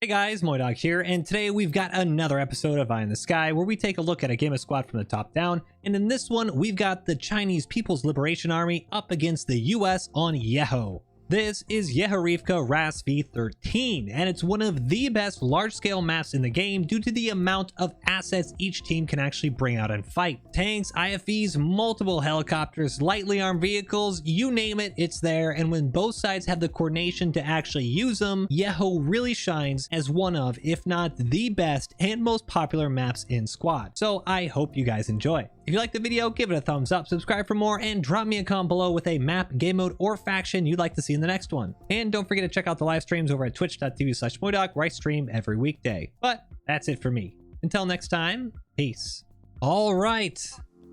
Hey guys, MoiDawg here, and today we've got another episode of Eye in the Sky where we take a look at a game of squad from the top down, and in this one we've got the Chinese People's Liberation Army up against the US on Yeho. This is Yehorivka RAS V13, and it's one of the best large-scale maps in the game due to the amount of assets each team can actually bring out and fight. Tanks, IFVs, multiple helicopters, lightly armed vehicles, you name it, it's there, and when both sides have the coordination to actually use them, Yeho really shines as one of, if not the best and most popular maps in squad. So I hope you guys enjoy. If you like the video, give it a thumbs up, subscribe for more, and drop me a comment below with a map, game mode, or faction you'd like to see in the next one. And don't forget to check out the live streams over at twitch.tv/MoiDawg, where I stream every weekday. But that's it for me. Until next time, peace. All right,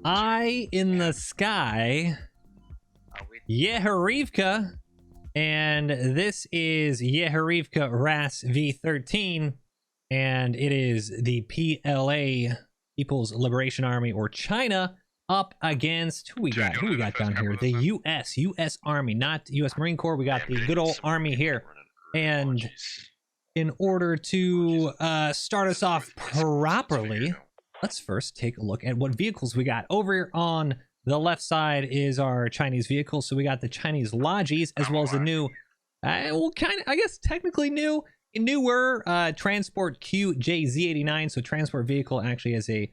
Eye in the Sky, Yehorivka, and this is Yehorivka RAS V13, and it is the PLA, People's Liberation Army, or China, up against who we got down here? The US Army, not US Marine Corps. We got the good old Army here. And in order to start us off properly, let's first take a look at what vehicles we got. Over here on the left side is our Chinese vehicles. So we got the Chinese Logis, as well as the new, well, kind of, I guess technically newer transport QJZ89. So transport vehicle actually has a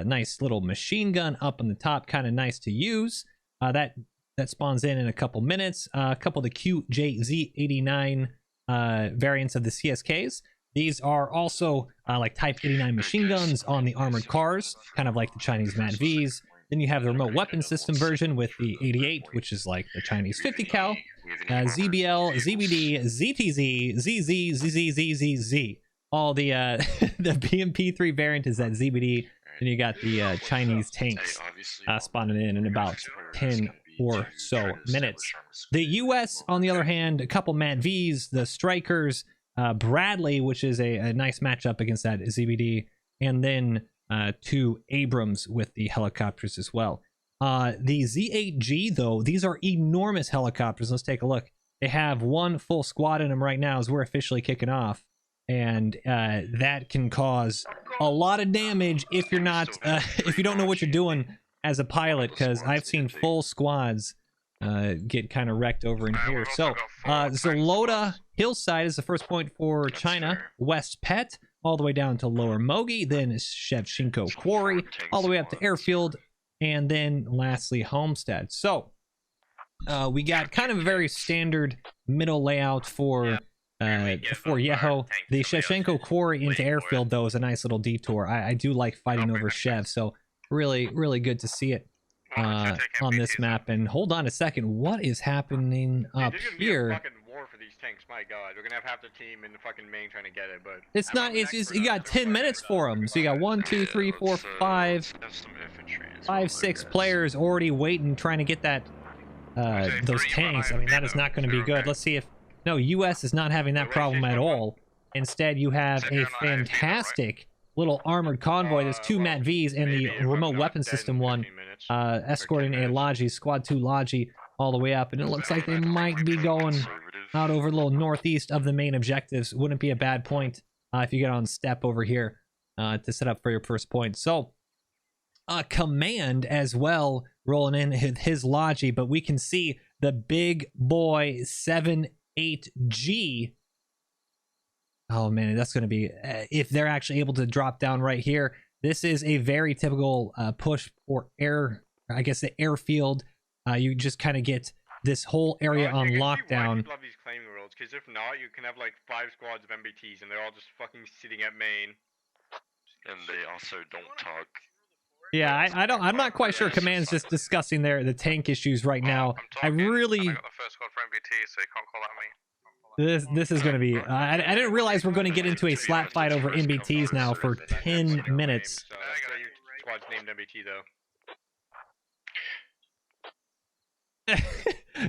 nice little machine gun up on the top, kind of nice to use. That spawns in a couple minutes. A couple of the QJZ89 variants of the CSKs. These are also like Type 89 machine guns on the armored cars, kind of like the Chinese MAT Vs. Then you have the remote weapon system version with the 88, which is like the Chinese 50 cal. ZBL, ZBD, ZTZ, ZZ, ZZZZZ. All the the BMP3 variant is that ZBD. Then you got the Chinese tanks spawning in about 10 or so minutes. The US, on the other hand, a couple MAT Vs, the Strikers, Bradley, which is a nice matchup against that ZBD, and then two Abrams with the helicopters as well. The Z8G, though, these are enormous helicopters. Let's take a look. They have one full squad in them right now as we're officially kicking off. And that can cause a lot of damage if you're not if you don't know what you're doing as a pilot, because I've seen full squads get kind of wrecked over in here. So Zolota Hillside is the first point for China. West Pet all the way down to Lower Mogi, then Shevchenko Quarry all the way up to Airfield, and then lastly Homestead. So we got kind of a very standard middle layout for Yeho. The Shevchenko Quarry into Airfield, though, is a nice little detour. I do like fighting over Shev, so really good to see it on this map. And hold on a second, what is happening up here? My God, we're gonna have half the team in the fucking main trying to get it, but it's not. It's just you got 10 minutes for them, so you got 1, 2, 3, 4, 5, 6 players already waiting, trying to get that those tanks. I mean, that is not going to be good. Let's see if no, US is not having that problem at all. Instead, you have a fantastic little armored convoy. There's 2 MAT Vs and the remote weapon system one escorting a Logi, Squad 2 Logi, all the way up, and it looks like they might be going out over a little northeast of the main objectives. Wouldn't be a bad point if you get on step over here to set up for your first point. So Command as well rolling in his Logi, but we can see the big boy 7-8G. Oh man, that's going to be if they're actually able to drop down right here. This is a very typical push for air, I guess, the airfield. You just kind of get this whole area on lockdown. I love these claiming worlds, because if not, you can have like 5 squads of MBTs and they're all just fucking sitting at main. And they also don't talk. Yeah, I'm not quite sure. Command's just discussing the tank issues right now. I really. I got the first squad for MBT, so you can't call that me. This is going to be. I didn't realize we're going to get into a slap fight over MBTs now for 10 minutes. So your squad's named MBT though.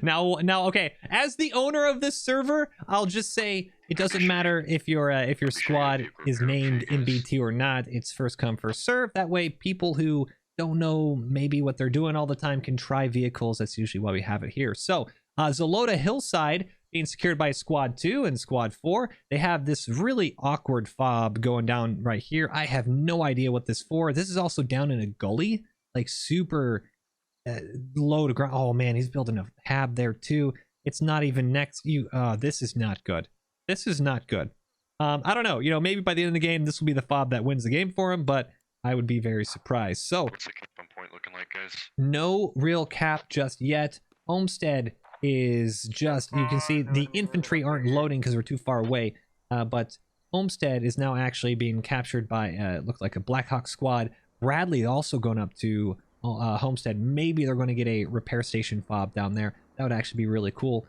now okay, as the owner of this server, I'll just say it doesn't matter if your squad is named MBT or not. It's first come first serve. That way people who don't know maybe what they're doing all the time can try vehicles. That's usually why we have it here. So Zolota Hillside being secured by Squad 2 and Squad 4. They have this really awkward fob going down right here. I have no idea what this for. This is also down in a gully, like super low to ground. Oh man, he's building a hab there too. It's not even next. This is not good. This is not good. I don't know. You know, maybe by the end of the game, this will be the fob that wins the game for him, but I would be very surprised. So, What's the cap on point looking like, guys? no real cap just yet. Homestead is just, you can see the infantry aren't loading because we're too far away, but Homestead is now actually being captured by, it looks like a Blackhawk squad. Bradley also going up to Homestead. Maybe they're going to get a repair station fob down there. That would actually be really cool.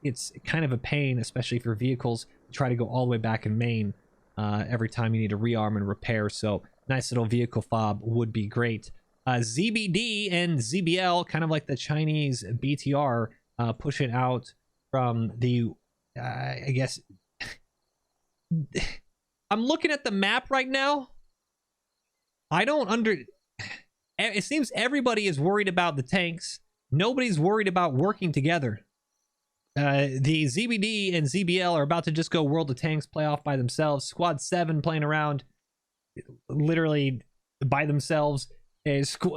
It's kind of a pain, especially for vehicles, to try to go all the way back in Maine every time you need to rearm and repair. So nice little vehicle fob would be great. ZBD and ZBL, kind of like the Chinese BTR, pushing out from the, I guess, I'm looking at the map right now. It seems everybody is worried about the tanks. Nobody's worried about working together. The ZBD and ZBL are about to just go World of Tanks playoff by themselves. Squad 7 playing around literally by themselves.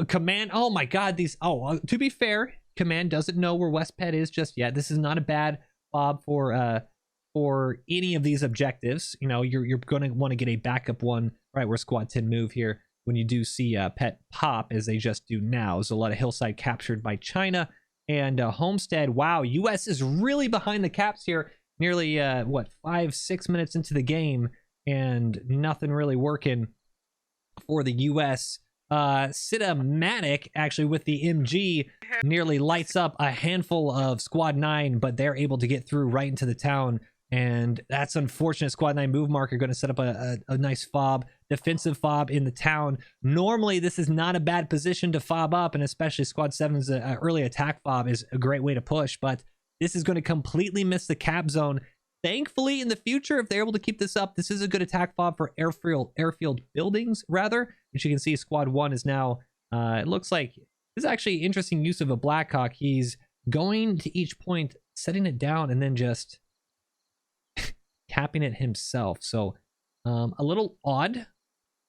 Command, oh my god, these, to be fair, Command doesn't know where West Pet is just yet. This is not a bad fob for any of these objectives. You know, you're going to want to get a backup one right where Squad 10 move here when you do see Pet pop, as they just do now. There's a lot of hillside captured by China. And Homestead, wow, US is really behind the caps here. Nearly, 5-6 minutes into the game, and nothing really working for the US. Cinematic, actually, with the MG, nearly lights up a handful of Squad 9, but they're able to get through right into the town. And that's unfortunate. Squad 9 move marker going to set up a nice fob, defensive fob in the town. Normally, this is not a bad position to fob up, and especially Squad 7's early attack fob is a great way to push, but this is going to completely miss the cap zone. Thankfully, in the future, if they're able to keep this up, this is a good attack fob for airfield buildings, rather. Which you can see Squad 1 is now, it looks like, this is actually interesting use of a Blackhawk. He's going to each point, setting it down, and then just capping it himself. So a little odd.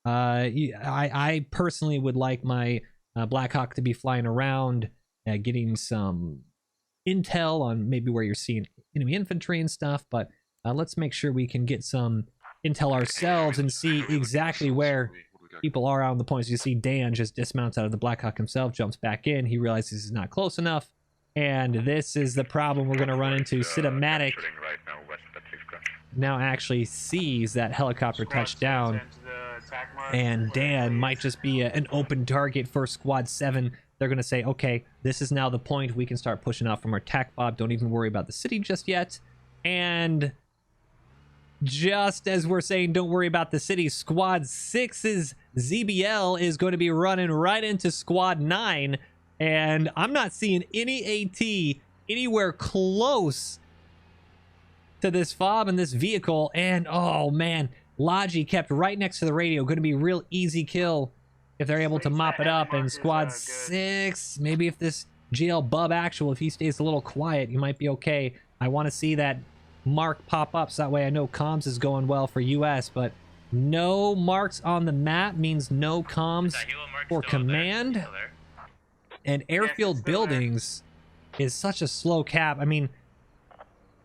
I personally would like my Blackhawk to be flying around, getting some intel on maybe where you're seeing enemy infantry and stuff, but let's make sure we can get some intel ourselves and see exactly where people are out on the points. You see Dan just dismounts out of the Blackhawk himself, jumps back in. He realizes he's not close enough, and this is the problem we're going to run into. Cinematic now actually sees that helicopter touch down, and Dan might just be an open target for Squad 7. They're going to say, okay, this is now the point. We can start pushing out from our attack fob. Don't even worry about the city just yet. And just as we're saying, don't worry about the city, Squad 6's ZBL is going to be running right into Squad 9. And I'm not seeing any AT anywhere close to this fob and this vehicle. And oh man, Logi kept right next to the radio. Going to be a real easy kill if they're able to mop it up. And Squad 6, maybe if this GL Bub Actual, if he stays a little quiet, he might be okay. I want to see that mark pop up so that way I know comms is going well for US, but no marks on the map means no comms for Command. And airfield buildings is such a slow cap. I mean,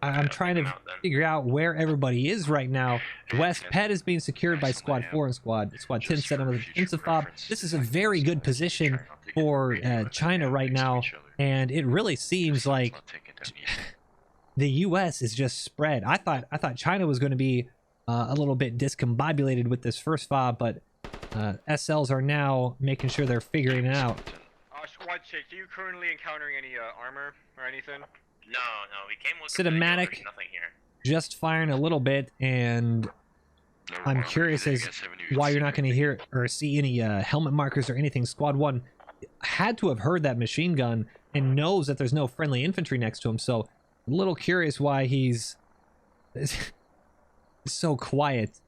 I'm trying to figure out where everybody is right now. West Pet is being secured by Squad 4 and Squad 10 set on the defensive fob. This is a very good position for China right now, and it really seems like the U.S. is just spread. I thought China was going to be a little bit discombobulated with this first fob, but SLs are now making sure they're figuring it out. Squad 6, are you currently encountering any armor or anything? No, we came with Cinematic, nothing here. just firing a little bit, and I'm curious as why you're not going to hear or see any helmet markers or anything. Squad 1 had to have heard that machine gun and knows that there's no friendly infantry next to him, so a little curious why he's so quiet.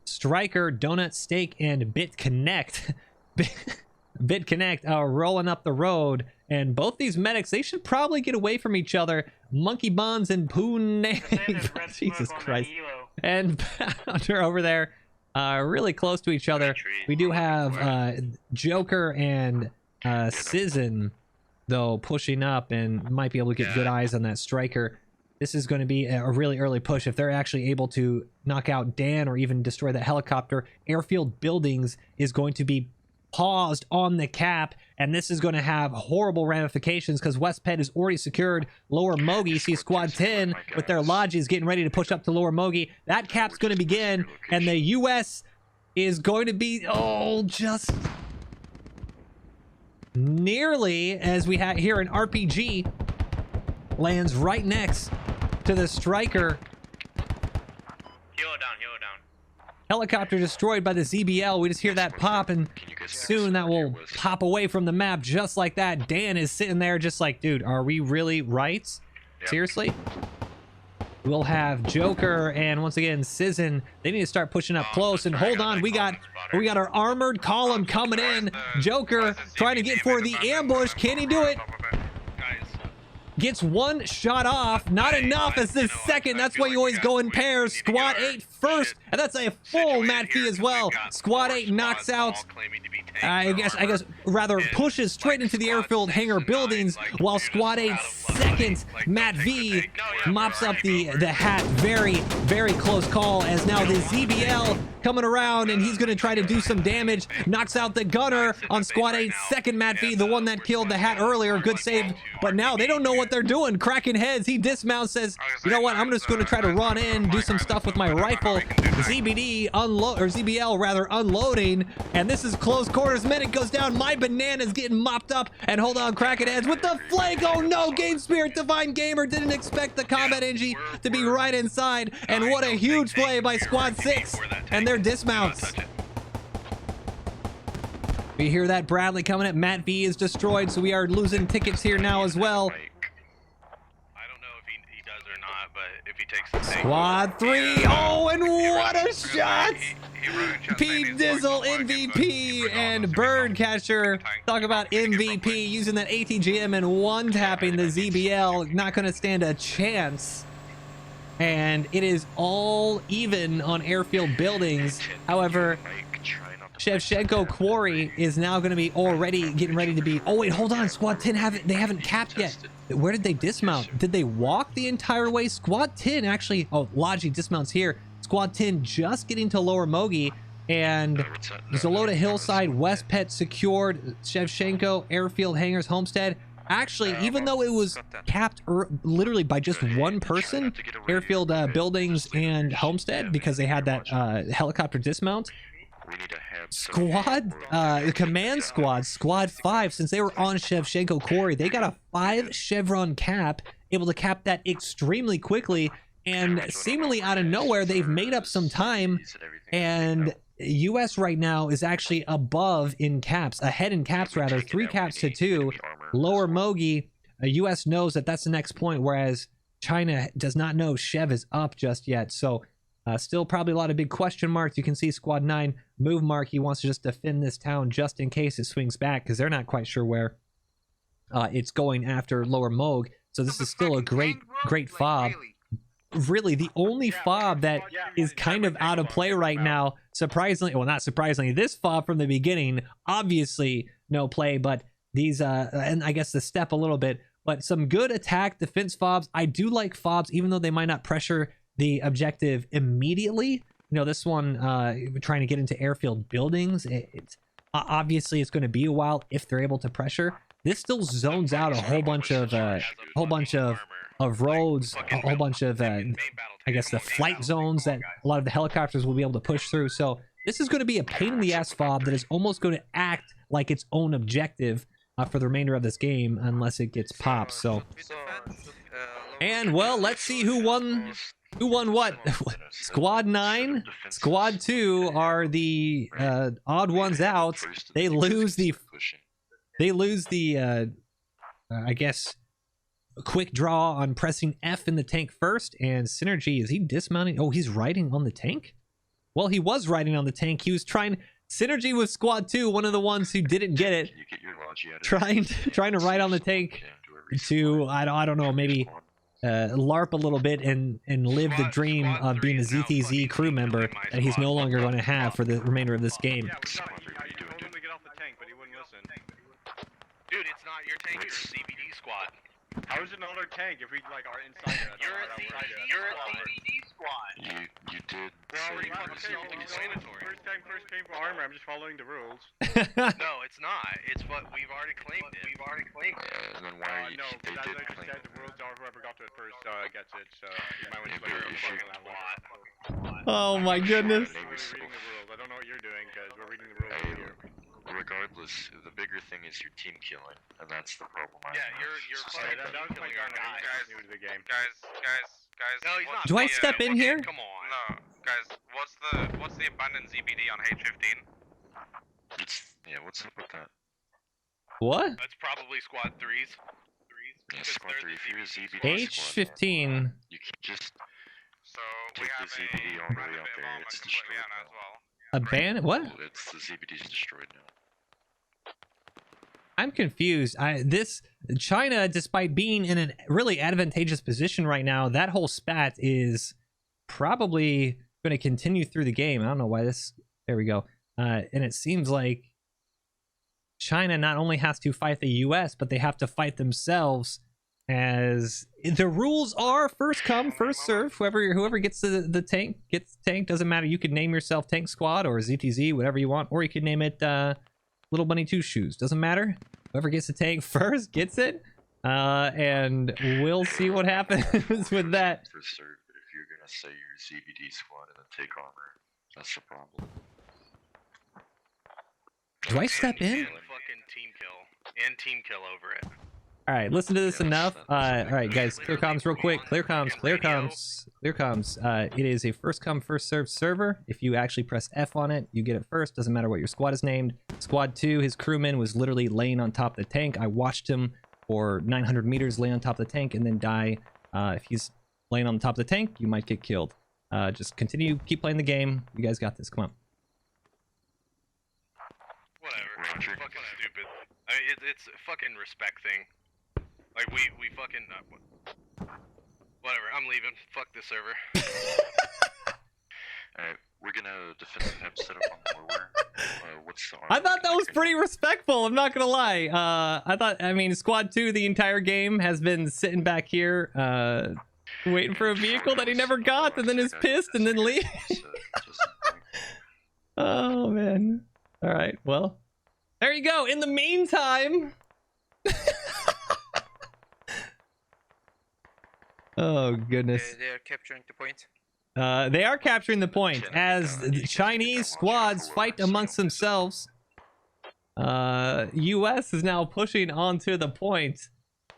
Striker, Donut, Steak, and Bit Connect. BitConnect rolling up the road. And both these medics, they should probably get away from each other. Monkey Buns and Poon. Jesus Christ. And Pounder over there, really close to each other. We do have Joker and Sizzin, though, pushing up and might be able to get good eyes on that striker. This is going to be a really early push. If they're actually able to knock out Dan or even destroy that helicopter, airfield buildings is going to be paused on the cap, and this is going to have horrible ramifications because West Ped is already secured Lower Mogi. See Squad 10 with their lodges getting ready to push up to Lower Mogi. That cap's going to begin, and the U.S. is going to be, just nearly, as we have here, an RPG lands right next to the striker. Hero down. Helicopter destroyed by the ZBL. We just hear that pop, and soon that will pop away from the map just like that. Dan is sitting there just like, dude, are we really right? Seriously? We'll have Joker and once again Sizzin. They need to start pushing up close. And hold on, we got our armored column coming in. Joker trying to get for the ambush. Can he do it? Gets one shot off, not enough as the second. That's why you always go in pairs. Squad 8 first, and that's a full mat fee as well. Squad 8 knocks out, I guess rather pushes straight into the airfield hangar buildings, while Squad 8's second Matt V mops up the hat. Very, very close call, as now the ZBL coming around, and he's going to try to do some damage. Knocks out the gunner on Squad 8's second Matt V, the one that killed the hat earlier. Good save, but now they don't know what they're doing. Kraken heads, he dismounts, says, you know what, I'm just going to try to run in, do some stuff with my rifle. ZBL rather unloading, and this is close quarters. Medic goes down. My Banana's getting mopped up, and hold on, Kraken heads with the flank. Oh no, Game Spirit Divine Gamer didn't expect the combat NG to be right inside, and what a huge play by Squad 6 and their dismounts. We hear that Bradley coming at Matt V is destroyed, so we are losing tickets here now as well. Squad 3, and what a shot! P Dizzle MVP and Birdcatcher. Talk about MVP using that ATGM and one tapping the ZBL. Not going to stand a chance. And it is all even on airfield buildings. However, Shevchenko Quarry is now going to be already getting ready to be. Oh wait, hold on. Squad 10 haven't capped yet. Where did they dismount? Did they walk the entire way? Squad 10 actually. Oh, Logi dismounts here. Squad 10 just getting to Lower Mogi, and Zalota Hillside, West Pet secured. Shevchenko, Airfield Hangars, Homestead. Actually, even though it was capped literally by just one person, Airfield Buildings and Homestead, because they had that helicopter dismount. Squad, Command Squad, Squad 5, since they were on Shevchenko Quarry, they got a 5 chevron cap, able to cap that extremely quickly, and seemingly out of nowhere, they've made up some time, and US right now is actually above in caps, ahead in caps rather, 3 caps to 2. Lower Mogi, US knows that that's the next point, whereas China does not know Chev is up just yet, so still probably a lot of big question marks. You can see Squad 9 move mark. He wants to just defend this town just in case it swings back, because they're not quite sure where it's going after Lower Moog. So this is still a great fob. Really, the only fob that is kind of out of play right now, surprisingly, well, not surprisingly, this fob from the beginning, obviously no play, but these, and I guess the step a little bit, but some good attack defense fobs. I do like fobs, even though they might not pressure the objective immediately. You know, this one trying to get into airfield buildings, it's obviously it's going to be a while if they're able to pressure. This still zones out a whole bunch of roads, a whole bunch of I guess the flight zones that a lot of the helicopters will be able to push through. So this is going to be a pain in the ass fob that is almost going to act like its own objective for the remainder of this game unless it gets popped. So and well, let's see who won what. Squad 9, Squad 2 are the odd ones out. They lose the I guess quick draw on pressing F in the tank first. And Synergy, is he dismounting? Oh, he's riding on the tank. Well, he was riding on the tank. He was trying synergy with Squad 2, one of the ones who didn't get it, You get your Logi out of trying to ride on the tank to I don't know, maybe LARP a little bit and live the dream of being a ZTZ crew member that he's no longer going to have for the remainder of this game. Yeah, we got it. I told him to get off the tank, but he wouldn't listen. Dude, it's not your tank, it's a CBD squad. How is it not our tank if we like are inside it? You're a CBD squad. You did We're say already you were fucking CBD First time, first came for armor. I'm just following the rules. No, it's not. It's what we've already claimed it. and then why No, they that's did what I just claim said. The rules are whoever got to it first gets it. So you might want to Yeah, play but around if you- with that one. Oh my goodness. We're reading the rules. I don't know what you're doing because we're reading the rules Hey, here. regardless, the bigger thing is your team killing, and that's the problem. Yeah, you're Sorry, fucking that was my gun. guys. New to the game. Guys. No, he's not. Do I Yeah, step in okay, here? Come on. No, guys. What's the abundant ZBD on H15? What's up with that? What? That's probably squad 3s. Yeah, squad 3. If you're a ZBD squad, H15. you can just So take we the have ZBD a all the way random up bit there. involvement It's completely destroyed on now. as well. Abandoned? What? It's the ZBD's destroyed now. I'm confused. This China, despite being in a really advantageous position right now, that whole spat is probably going to continue through the game. I don't know why this. There we go. And it seems like China not only has to fight the U.S., but they have to fight themselves. As the rules are first come, first serve. Whoever gets the tank gets the tank. Doesn't matter. You could name yourself Tank Squad or ZTZ, whatever you want, or you could name it Little Bunny Two Shoes. Doesn't matter. Whoever gets the tank first gets it. And we'll see what happens with that. First serve, but if you're gonna say you're a ZBD squad and then take armor, that's the problem. Do I step in? And fucking team kill. And team kill over it. All right, listen to this enough. All right, guys, clear comms real quick. Clear comms. It is a first come, first served server. If you actually press F on it, you get it first. Doesn't matter what your squad is named. Squad 2, his crewman was literally laying on top of the tank. I watched him for 900 meters lay on top of the tank and then die. If he's laying on the top of the tank, you might get killed. Just continue, keep playing the game. You guys got this. Come on. Whatever. It's fucking stupid. I mean, it's a fucking respect thing. Like, we fucking... whatever, I'm leaving. Fuck this server. Alright, we're gonna defend the hub setup on lower. What's the armor? I thought that was pretty respectful. I'm not gonna lie. I mean, Squad 2 the entire game has been sitting back here, waiting for a vehicle that he never got, and then is pissed and then leaves. Oh man. All right. Well, there you go. In the meantime. Oh goodness. They are capturing the point. They are capturing the point as the Chinese squads fight amongst themselves. US is now pushing onto the point.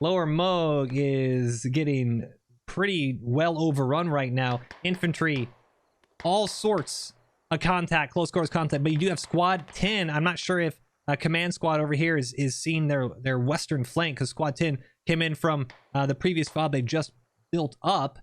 Lower Moog is getting pretty well overrun right now. Infantry, all sorts of contact, close quarters contact, but you do have squad 10. I'm not sure if command squad over here is seeing their western flank, because squad 10 came in from the previous fob they just built up,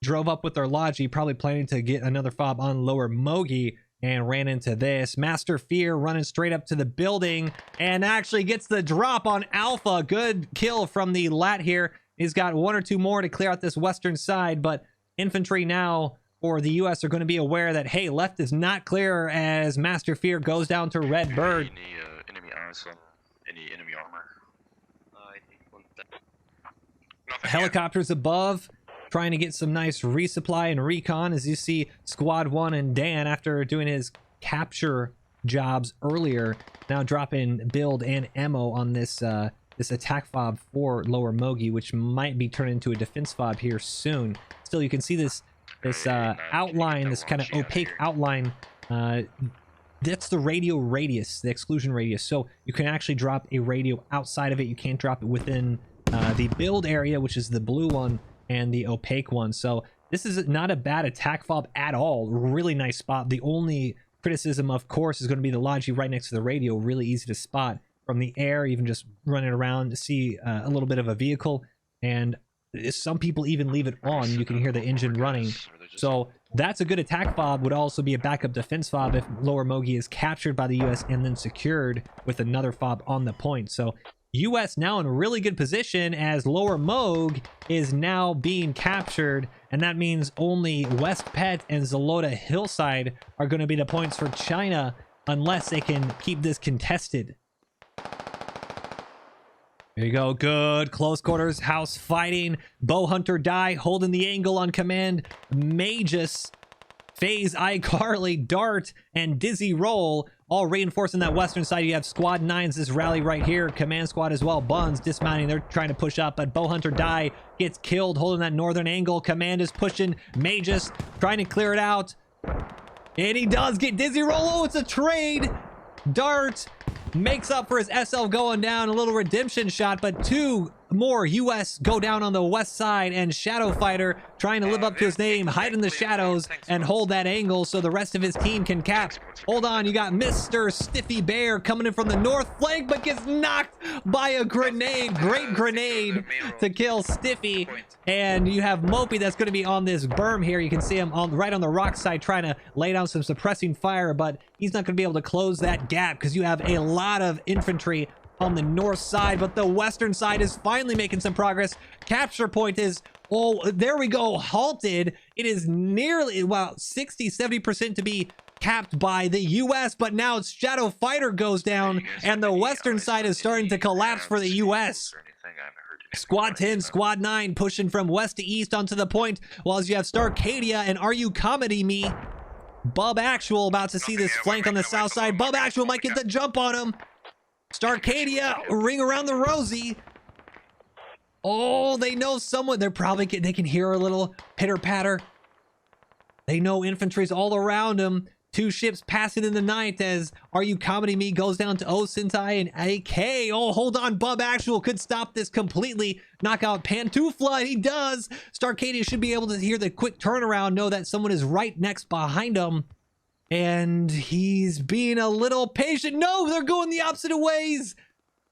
drove up with their Logi, probably planning to get another fob on Lower Mogi, and ran into this. Master Fear running straight up to the building and actually gets the drop on Alpha. Good kill from the lat here. He's got one or two more to clear out this western side, but infantry now for the US are going to be aware that, hey, left is not clear as Master Fear goes down to Red Bird. Any enemy eyes on any enemy armor? I think one Helicopters above, trying to get some nice resupply and recon, as you see Squad 1 and Dan, after doing his capture jobs earlier, now dropping build and ammo on this this attack fob for Lower Mogi, which might be turned into a defense fob here soon. Still, you can see this outline, this kind of opaque outline. That's the radio radius, the exclusion radius. So you can actually drop a radio outside of it. You can't drop it within the build area, which is the blue one, and the opaque one. So this is not a bad attack fob at all. Really nice spot. The only criticism, of course, is going to be the Logi right next to the radio. Really easy to spot from the air, even just running around to see a little bit of a vehicle. And some people even leave it on. You can hear the engine running. So that's a good attack fob, would also be a backup defense fob if Lower Mogi is captured by the US and then secured with another fob on the point. So US now in a really good position as Lower Moog is now being captured, and that means only West Pet and Zalota Hillside are going to be the points for China unless they can keep this contested. There you go. Good. Close quarters. House fighting. Bow Hunter Die holding the angle on command. Magus, FaZe, iCarly, Dart, and Dizzy Roll all reinforcing that western side. You have Squad 9's this rally right here. Command Squad as well. Buns dismounting. They're trying to push up, but Bow Hunter Die gets killed holding that northern angle. Command is pushing. Magus trying to clear it out. And he does get Dizzy Roll. Oh, it's a trade. Dart makes up for his SL going down, a little redemption shot, but two more US go down on the west side, and Shadow Fighter trying to live up to his name, hide in the shadows and hold that angle so the rest of his team can cap. Hold on, you got Mr. Stiffy Bear coming in from the north flank, but gets knocked by a grenade. Great grenade to kill Stiffy. And you have Mopey that's going to be on this berm here. You can see him right on the rock side trying to lay down some suppressing fire, but he's not going to be able to close that gap because you have a lot of infantry on the north side, but the western side is finally making some progress. Capture point is, oh, there we go, halted. It is nearly, well, 60-70% to be capped by the US, but now Shadow Fighter goes down and the western side is starting to collapse for the US. Squad 10, Squad 9 pushing from west to east onto the point, while you have Starcadia and Are You Comedy Me? Bub Actual about to see this flank on the south side. Bub Actual might get the jump on him. Starcadia, ring around the rosy. Oh, they know someone. They're probably they can hear a little pitter patter. They know infantry's all around them. Two ships passing in the night as Are You Comedy Me goes down to O Sentai and AK. Oh, hold on. Bub Actual could stop this completely. Knock out Pantufla. He does. Starcadia should be able to hear the quick turnaround, know that someone is right next behind him. And he's being a little patient. No, they're going the opposite ways.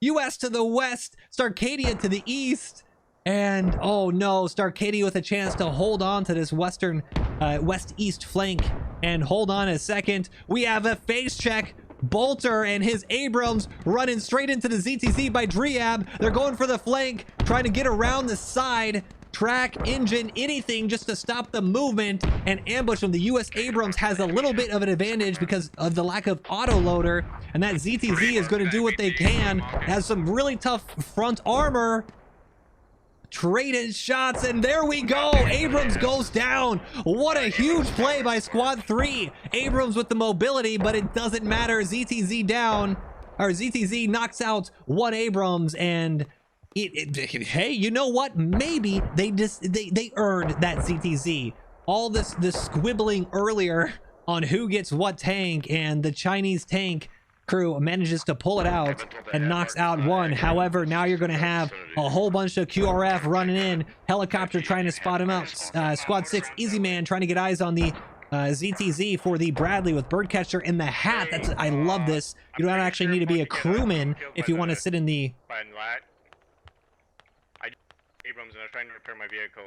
US to the west, Starcadia to the east. And oh no, Starcadia with a chance to hold on to this western, west-east flank. And hold on a second. We have a face check. Bolter and his Abrams running straight into the ZTZ by Dreab. They're going for the flank, trying to get around the side. Track, engine, anything just to stop the movement and ambush them. The US Abrams has a little bit of an advantage because of the lack of autoloader, and that ZTZ is going to do what they can. It has some really tough front armor. Traded shots, and there we go. Abrams goes down. What a huge play by Squad 3. Abrams with the mobility, but it doesn't matter. ZTZ down, or ZTZ knocks out one Abrams, and hey, you know what? Maybe they earned that ZTZ. All this squibbling earlier on who gets what tank, and the Chinese tank crew manages to pull it out and knocks out one. However, now you're going to have a whole bunch of QRF running in. Helicopter trying to spot him up. Squad 6 Easy Man trying to get eyes on the ZTZ for the Bradley with Birdcatcher in the hat. I love this. You don't actually need to be a crewman if you want to sit in the... Abrams, and I was trying to repair my vehicle.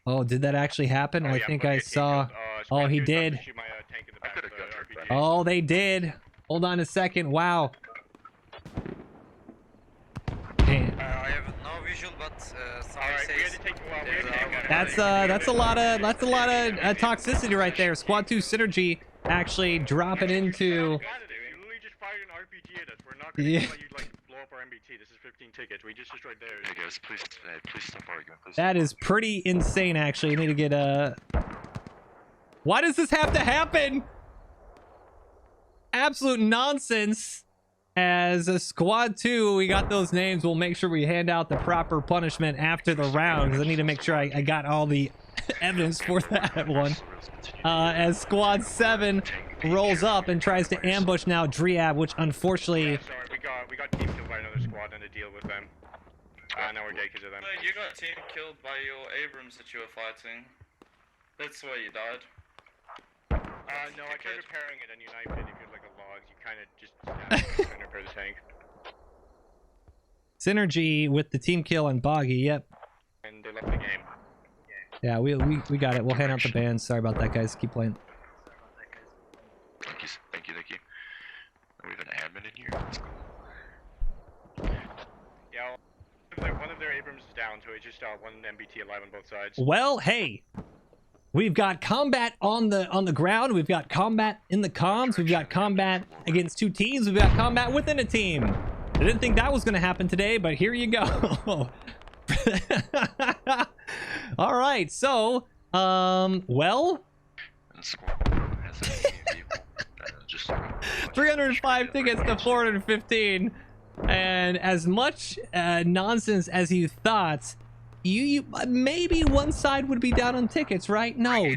Oh, did that actually happen? I think I saw... Oh, he did. Oh, they did. Hold on a second. Wow. Damn. I have no visual, but That's a lot of toxicity right there. Squad 2 Synergy actually dropping into... You literally just fired an RPG at us. We're not going to let you blow up our MBT. This is 15 tickets. We just destroyed theirs. Hey guys, please stop arguing. Please. That is pretty insane, actually. You need to get a... Why does this have to happen? Absolute nonsense. As a Squad 2, we got those names. We'll make sure we hand out the proper punishment after the round, because I need to make sure I got all the evidence for that one. As Squad 7 rolls up and tries to ambush now Dreab, which unfortunately... Sorry, we got team killed by another squad and to deal with them. Now we're dead because of them. You got team killed by your Abrams that you were fighting. That's why you died. No, I tried repairing it and you knifed it. If you're like a log, you kind of just trying to repair the tank. Synergy with the team kill on Boggy, yep. And they left the game. Yeah, we got it. We'll hand out the bands. Sorry about that, guys. Keep playing. Thank you. We have an admin in here. Let's go. Yeah, one of their Abrams is down, so it's just one MBT alive on both sides. Well, hey, we've got combat on the ground. We've got combat in the comms. We've got combat against two teams. We've got combat within a team. I didn't think that was going to happen today, but here you go. All right, so, well, 305 tickets to 415, and as much nonsense as you thought, you maybe one side would be down on tickets, right? No,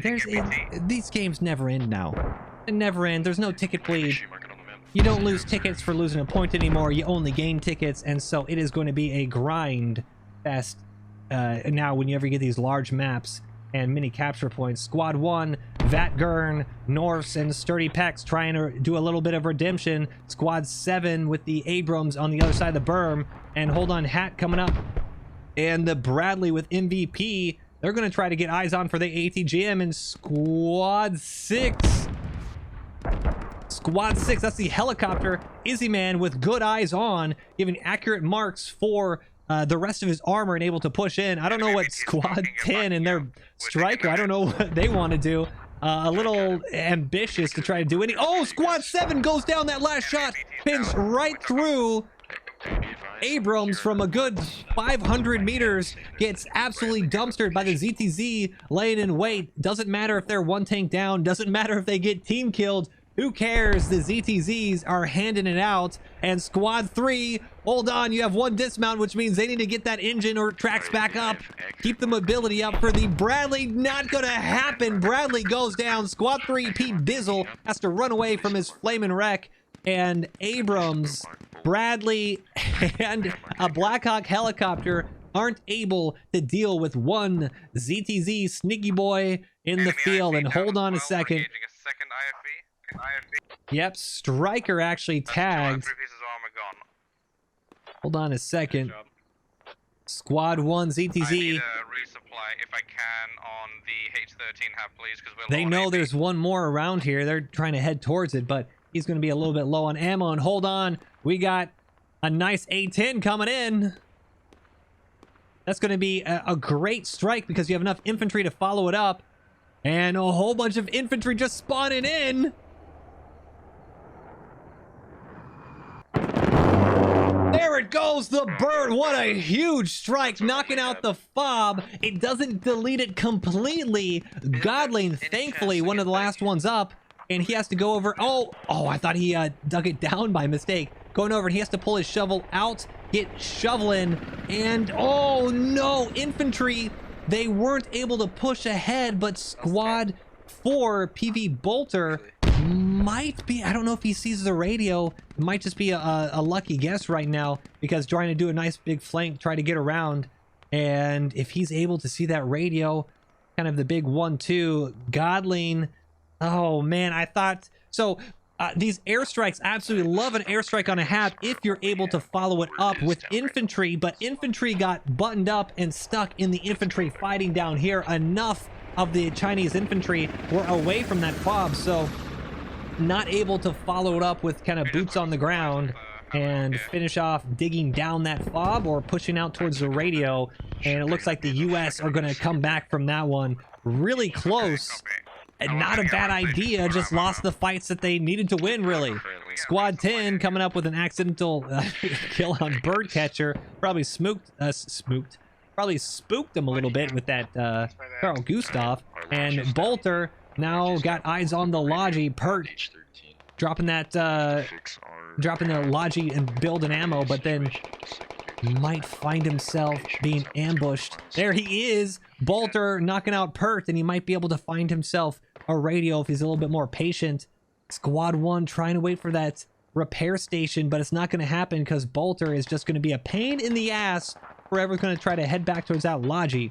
these games never end now. They never end. There's no ticket bleed. You don't lose tickets for losing a point anymore. You only gain tickets, and so it is going to be a grind fest now when you ever get these large maps and mini capture points. Squad 1, Vatgurn, Norse, and Sturdy Pex trying to do a little bit of redemption. Squad 7 with the Abrams on the other side of the berm, and hold on, Hat coming up. And the Bradley with MVP. They're going to try to get eyes on for the ATGM in Squad 6. Squad 6, that's the helicopter. Izzy Man with good eyes on, giving accurate marks for the rest of his armor and able to push in. I don't know what Squad 10 and their striker, I don't know what they want to do. A little ambitious to try to do any. Oh, Squad 7 goes down that last shot. Pins right through Abrams from a good 500 meters. Gets absolutely dumpstered by the ZTZ laying in wait. Doesn't matter if they're one tank down. Doesn't matter if they get team killed. Who cares? The ZTZs are handing it out. And Squad 3, hold on, you have one dismount, which means they need to get that engine or tracks back up. Keep the mobility up for the Bradley. Not gonna happen. Bradley goes down. Squad 3, Pete Dizzle has to run away from his flaming wreck. And Abrams, Bradley, and a Blackhawk helicopter aren't able to deal with one ZTZ sneaky boy in the field. And hold on a second. Yep, Striker actually tagged. Hold on a second. Squad 1 ZTZ. I need a resupply if I can on the H13 hub, please, because we're They low on know AP. there's one more around here. They're trying to head towards it, but he's going to be a little bit low on ammo. And hold on, we got a nice A10 coming in. That's going to be a great strike because you have enough infantry to follow it up. And a whole bunch of infantry just spawning in. There it goes, the bird. What a huge strike, knocking out the fob. It doesn't delete it completely. Godling, thankfully, one of the last ones up, and he has to go over. Oh, I thought he dug it down by mistake. Going over, and he has to pull his shovel out, get shoveling, and oh no, infantry. They weren't able to push ahead, but Squad 4, PV Bolter, might be, I don't know if he sees the radio. It might just be a lucky guess right now because trying to do a nice big flank, try to get around. And if he's able to see that radio, kind of the big 1-2, Godling. Oh man, I thought, so these airstrikes, absolutely love an airstrike on a hat if you're able to follow it up with infantry, but infantry got buttoned up and stuck in the infantry fighting down here. Enough of the Chinese infantry were away from that fob, so not able to follow it up with kind of boots on the ground and finish off digging down that fob or pushing out towards the radio. And it looks like the US are going to come back from that one really close. And not a bad idea, just lost the fights that they needed to win, really. Squad 10 coming up with an accidental kill on Birdcatcher. Probably probably spooked him a little bit with that Carl Gustav. And Bolter now got eyes on the Logi. Pert dropping that, dropping the Logi and building ammo, but then might find himself being ambushed. There he is, Bolter knocking out Pert, and he might be able to find himself a radio if he's a little bit more patient. Squad 1 trying to wait for that repair station, but it's not going to happen because Bolter is just going to be a pain in the ass. Forever going to try to head back towards that Logi.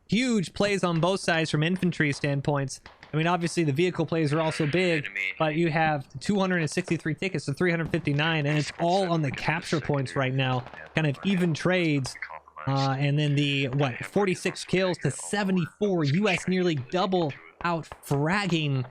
Huge plays on both sides from infantry standpoints. I mean, obviously the vehicle plays are also big, but you have 263 tickets to 359, and it's all on the capture points right now. Kind of even trades. And then the, 46 kills to 74. US nearly double out fragging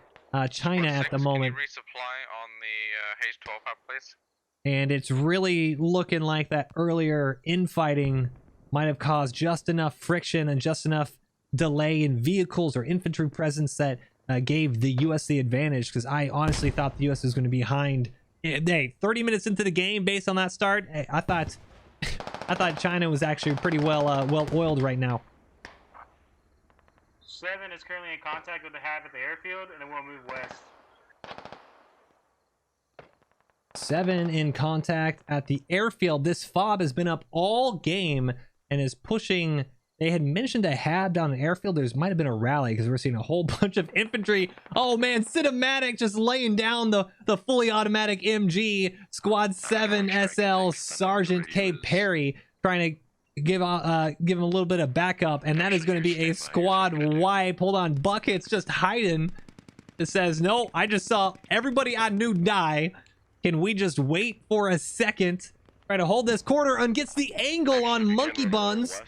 China at the moment. Can you resupply on the H12 hub, please? And it's really looking like that earlier infighting might have caused just enough friction and just enough delay in vehicles or infantry presence that gave the US the advantage, because I honestly thought the US was going to be behind. Hey, 30 minutes into the game based on that start, hey, I thought China was actually pretty well oiled right now. 7 is currently in contact with the HAB at the airfield, and then we'll move west. 7 in contact at the airfield. This fob has been up all game and is pushing. They had mentioned a HAB down an airfield. There might have been a rally because we're seeing a whole bunch of infantry. Oh man, cinematic just laying down the fully automatic MG. Squad 7 SL Sergeant K. Perry trying to give him a little bit of backup, and that is going to be a squad wipe. Hold on, Bucket's just hiding. It says, no, I just saw everybody I knew die. Can we just wait for a second? Try to hold this corner and gets the angle on Monkey Buns.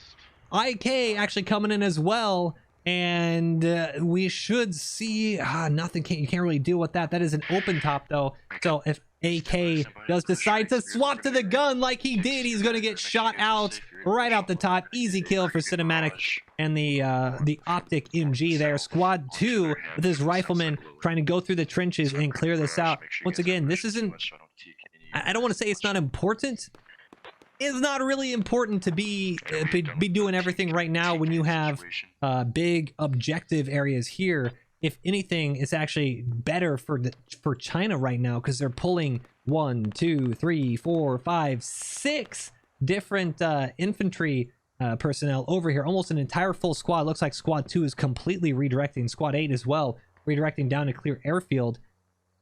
IK actually coming in as well, and we should see nothing. You can't really deal with that. That is an open top though, so if AK does decide to swap to the gun like he did, he's going to get shot out right out the top. Easy kill for cinematic and the optic MG there. Squad 2 with his rifleman trying to go through the trenches and clear this out. Once again, this isn't, I don't want to say it's not important. It's not really important to be doing everything right now when you have big objective areas here. If anything, it's actually better for China right now, because they're pulling 1, 2, 3, 4, 5, 6 different infantry personnel over here. Almost an entire full squad. Looks like Squad 2 is completely redirecting. Squad 8 as well, redirecting down to clear airfield.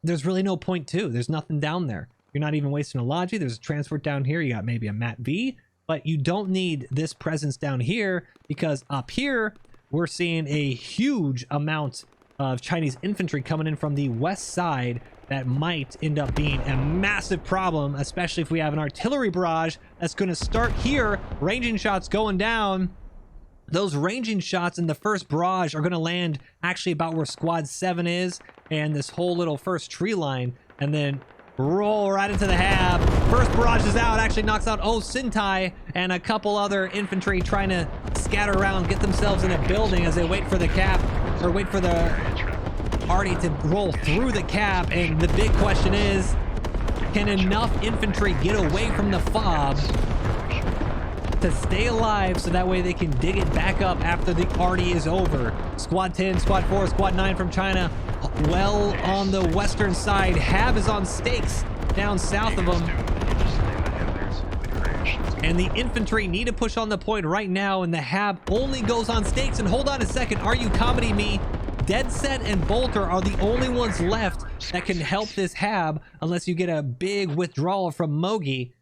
There's really no point to. There's nothing down there. You're not even wasting a Logi. There's a transport down here. You got maybe a Mat V, but you don't need this presence down here, because up here we're seeing a huge amount of Chinese infantry coming in from the west side that might end up being a massive problem, especially if we have an artillery barrage that's going to start here. Ranging shots going down. Those ranging shots in the first barrage are going to land actually about where Squad 7 is and this whole little first tree line, and then roll right into the HAB. First barrage is out, actually knocks out Sintai and a couple other infantry trying to scatter around, get themselves in a building as they wait for the cap, or wait for the party to roll through the cap. And the big question is, can enough infantry get away from the fob to stay alive so that way they can dig it back up after the party is over? Squad 10, Squad 4, Squad 9 from China well on the western side. HAB is on stakes down south of them, and the infantry need to push on the point right now, and the HAB only goes on stakes. And hold on a second, are you comedy me? Dead Set and Bolter are the only ones left that can help this HAB unless you get a big withdrawal from Mogi.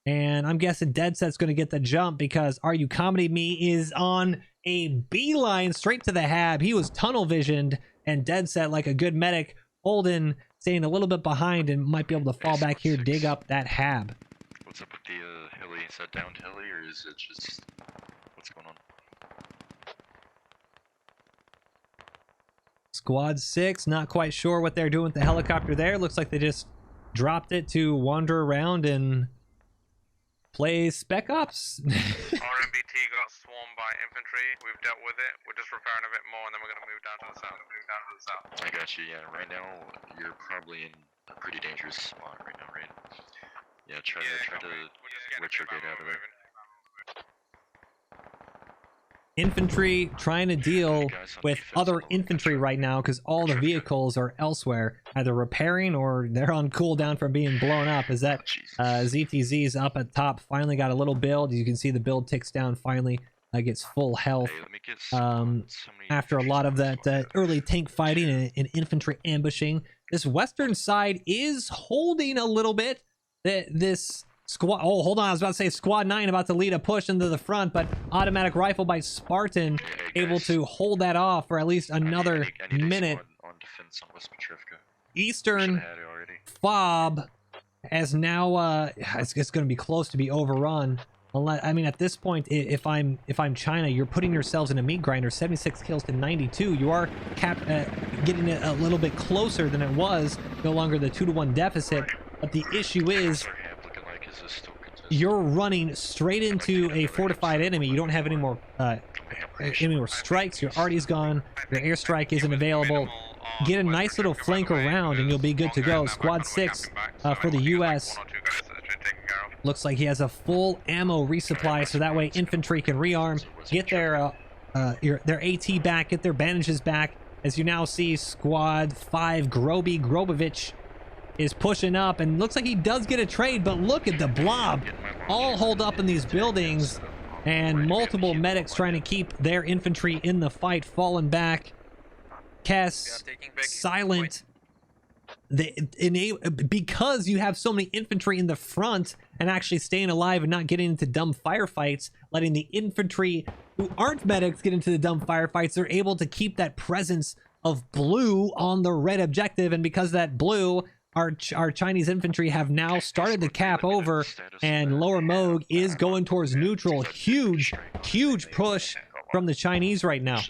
And I'm guessing Dead Set's going to get the jump, because Are You Comedy Me is on a beeline straight to the HAB. He was tunnel visioned, and Dead Set, like a good medic, Holden staying a little bit behind and might be able to fall back here, dig up that HAB. What's up with the heli? Is that downed heli, or is it just, what's going on? Squad 6, not quite sure what they're doing with the helicopter there. Looks like they just dropped it to wander around and play Spec Ops. RMBT got swarmed by infantry. We've dealt with it. We're just repairing a bit more, and then we're going to move down to the south. I got you, yeah. Right now, you're probably in a pretty dangerous spot right now, right? Yeah, try to retrograde out of there. Infantry trying to deal with other infantry right now, because all the vehicles are elsewhere, either repairing or they're on cooldown from being blown up. Is that ZTZ's up at top, finally got a little build. You can see the build ticks down, finally gets full health after a lot of that early tank fighting and infantry ambushing. This western side is holding a little bit. This squad, oh hold on, I was about to say Squad 9 about to lead a push into the front, but automatic rifle by Spartan able to hold that off for at least another minute. Eastern fob has now it's going to be close to be overrun. I mean, at this point, if I'm China, you're putting yourselves in a meat grinder. 76 kills to 92. You are getting it a little bit closer than it was. No longer the 2-to-1 deficit. But the issue is, you're running straight into a fortified enemy. You don't have any more strikes. Your arty's gone. Your airstrike isn't available. Get a nice little flank around, and you'll be good to go. Squad 6 for the U.S. Looks like he has a full ammo resupply, so that way infantry can rearm, get their AT back, get their bandages back. As you now see, Squad 5 Grobovich is pushing up, and looks like he does get a trade, but look at the blob all holed up in these buildings, and multiple medics trying to keep their infantry in the fight, falling back. Kess, silent. Because you have so many infantry in the front and actually staying alive and not getting into dumb firefights, letting the infantry who aren't medics get into the dumb firefights, they're able to keep that presence of blue on the red objective. And because of that blue, our Chinese infantry have now started to cap over, and Lower MoIDawg is going towards neutral. Huge push from the Chinese right now.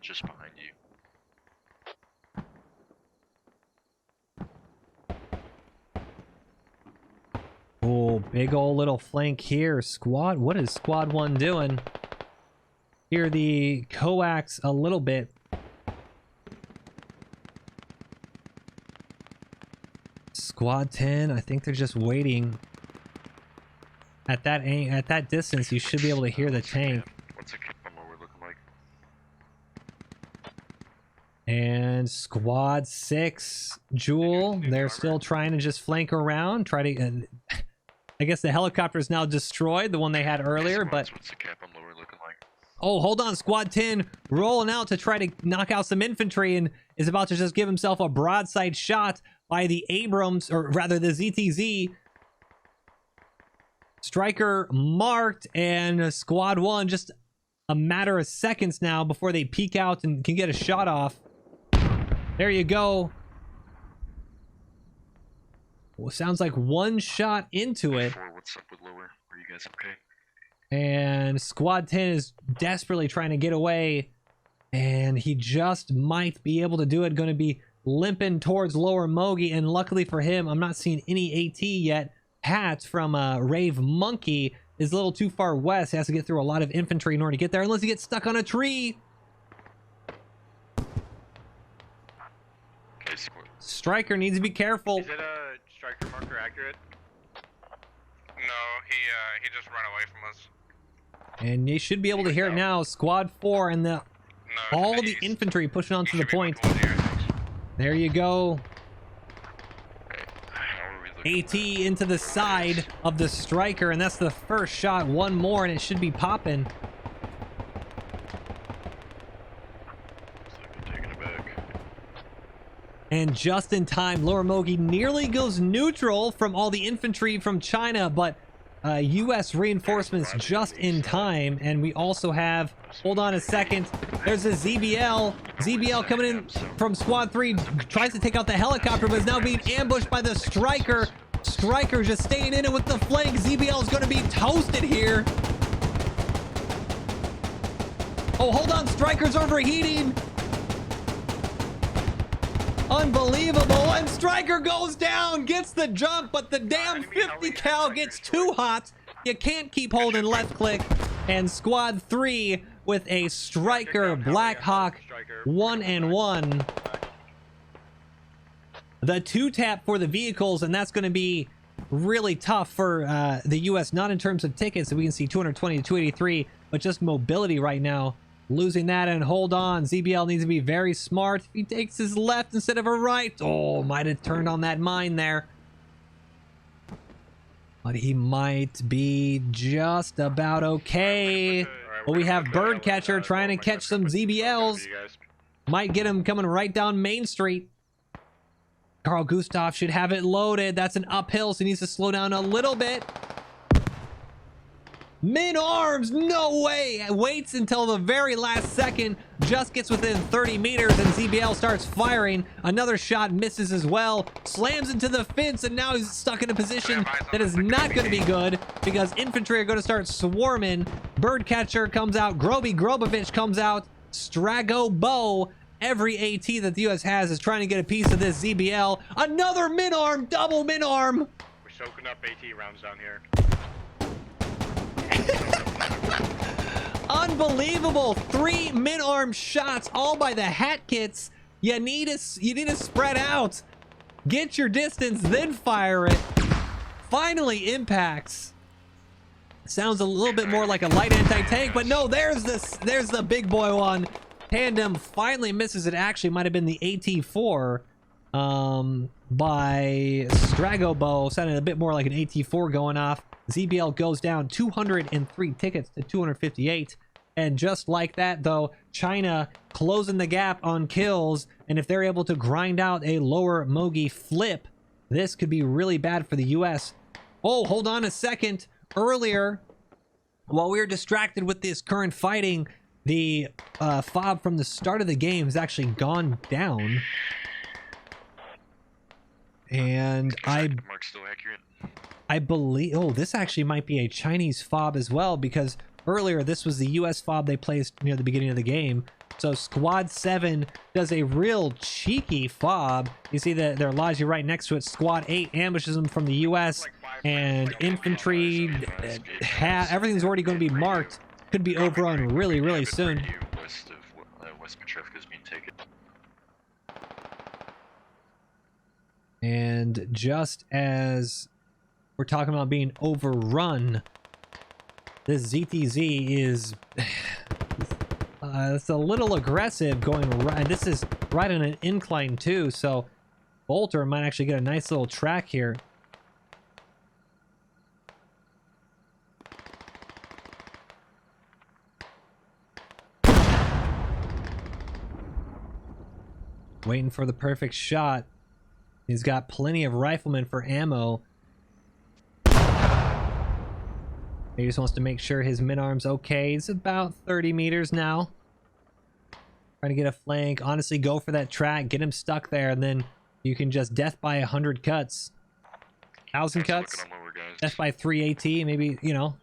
Just behind you. Oh, big old little flank here. Squad, what is Squad 1 doing? Hear the coax a little bit. Squad 10, I think they're just waiting. At that distance, you should be able to hear the tank. What's the ammo we're looking like? And Squad 6, Jewel, they're still trying to just flank around, try to... I guess the helicopter is now destroyed, the one they had earlier, but... What's the cap on lower looking like? Oh, hold on, Squad 10 rolling out to try to knock out some infantry, and is about to just give himself a broadside shot by the Abrams, or rather the ZTZ. Striker marked, and Squad 1 just a matter of seconds now before they peek out and can get a shot off. There you go. Well, sounds like one shot into it. What's up with lower? Are you guys okay? And Squad 10 is desperately trying to get away, and he just might be able to do it. Going to be limping towards Lower MoIDawg, and luckily for him, I'm not seeing any AT yet. Pat from Rave Monkey is a little too far west. He has to get through a lot of infantry in order to get there, unless he gets stuck on a tree. Okay, Striker needs to be careful. Is it a striker marker accurate? No, he just ran away from us. And you should be able to hear it now. Squad 4 and all the infantry pushing onto the point. There you go. AT into the side of the striker, and that's the first shot. One more and it should be popping. And just in time, Lower MoIDawg nearly goes neutral from all the infantry from China, but U.S. reinforcements just in time. And we also have, hold on a second, there's a ZBL. ZBL coming in from Squad 3, tries to take out the helicopter, but is now being ambushed by the Striker. Striker just staying in it with the flank. ZBL is going to be toasted here. Oh, hold on, Striker's overheating. Unbelievable, and Striker goes down, gets the jump, but the damn 50 cal gets too hot. You can't keep holding left click. And Squad 3 with a Striker Blackhawk 1-1. The 2-tap for the vehicles, and that's going to be really tough for the U.S., not in terms of tickets, so we can see 220 to 283, but just mobility right now. Losing that, and hold on, ZBL needs to be very smart. If he takes his left instead of a right, oh, might have turned on that mine there. But he might be just about okay. But we have Birdcatcher trying to catch some ZBLs. Might get him coming right down Main Street. Carl Gustav should have it loaded. That's an uphill, so he needs to slow down a little bit. Min arms, no way! Waits until the very last second, just gets within 30 meters, and ZBL starts firing. Another shot misses as well, slams into the fence, and now he's stuck in a position that is not going to be good because infantry are going to start swarming. Birdcatcher comes out, Grobovich comes out, Strago Bow. Every AT that the US has is trying to get a piece of this ZBL. Another min arm, double min arm. We're soaking up AT rounds down here. Unbelievable. 3 min-arm shots all by the hat kits. You need to spread out. Get your distance, then fire it. Finally impacts. Sounds a little bit more like a light anti-tank, but no, there's the big boy one. Tandem finally misses. It actually might have been the AT4 by Stragobo, sounding a bit more like an AT4 going off. ZBL goes down 203 tickets to 258. And just like that, though, China closing the gap on kills. And if they're able to grind out a lower Mogi flip, this could be really bad for the US. Oh, hold on a second. Earlier, while we were distracted with this current fighting, the fob from the start of the game has actually gone down. And Mark's still accurate. I believe, oh, this actually might be a Chinese fob as well, because earlier this was the US fob they placed near the beginning of the game. So Squad 7 does a real cheeky fob. You see that their Logi right next to it. Squad 8 ambushes them from the US, and infantry, everything's already going to be marked. Could be overrun really, really soon. West of West Petrovka is being taken. And just as we're talking about being overrun, this ZTZ is it's a little aggressive going right. This is right on an incline too, so Bolter might actually get a nice little track here. Waiting for the perfect shot. He's got plenty of riflemen for ammo. He just wants to make sure his mid-arm's okay. It's about 30 meters now. Trying to get a flank. Honestly, go for that track. Get him stuck there, and then you can just death by 100 cuts. 1,000 cuts. Death by 3 AT. Maybe, you know.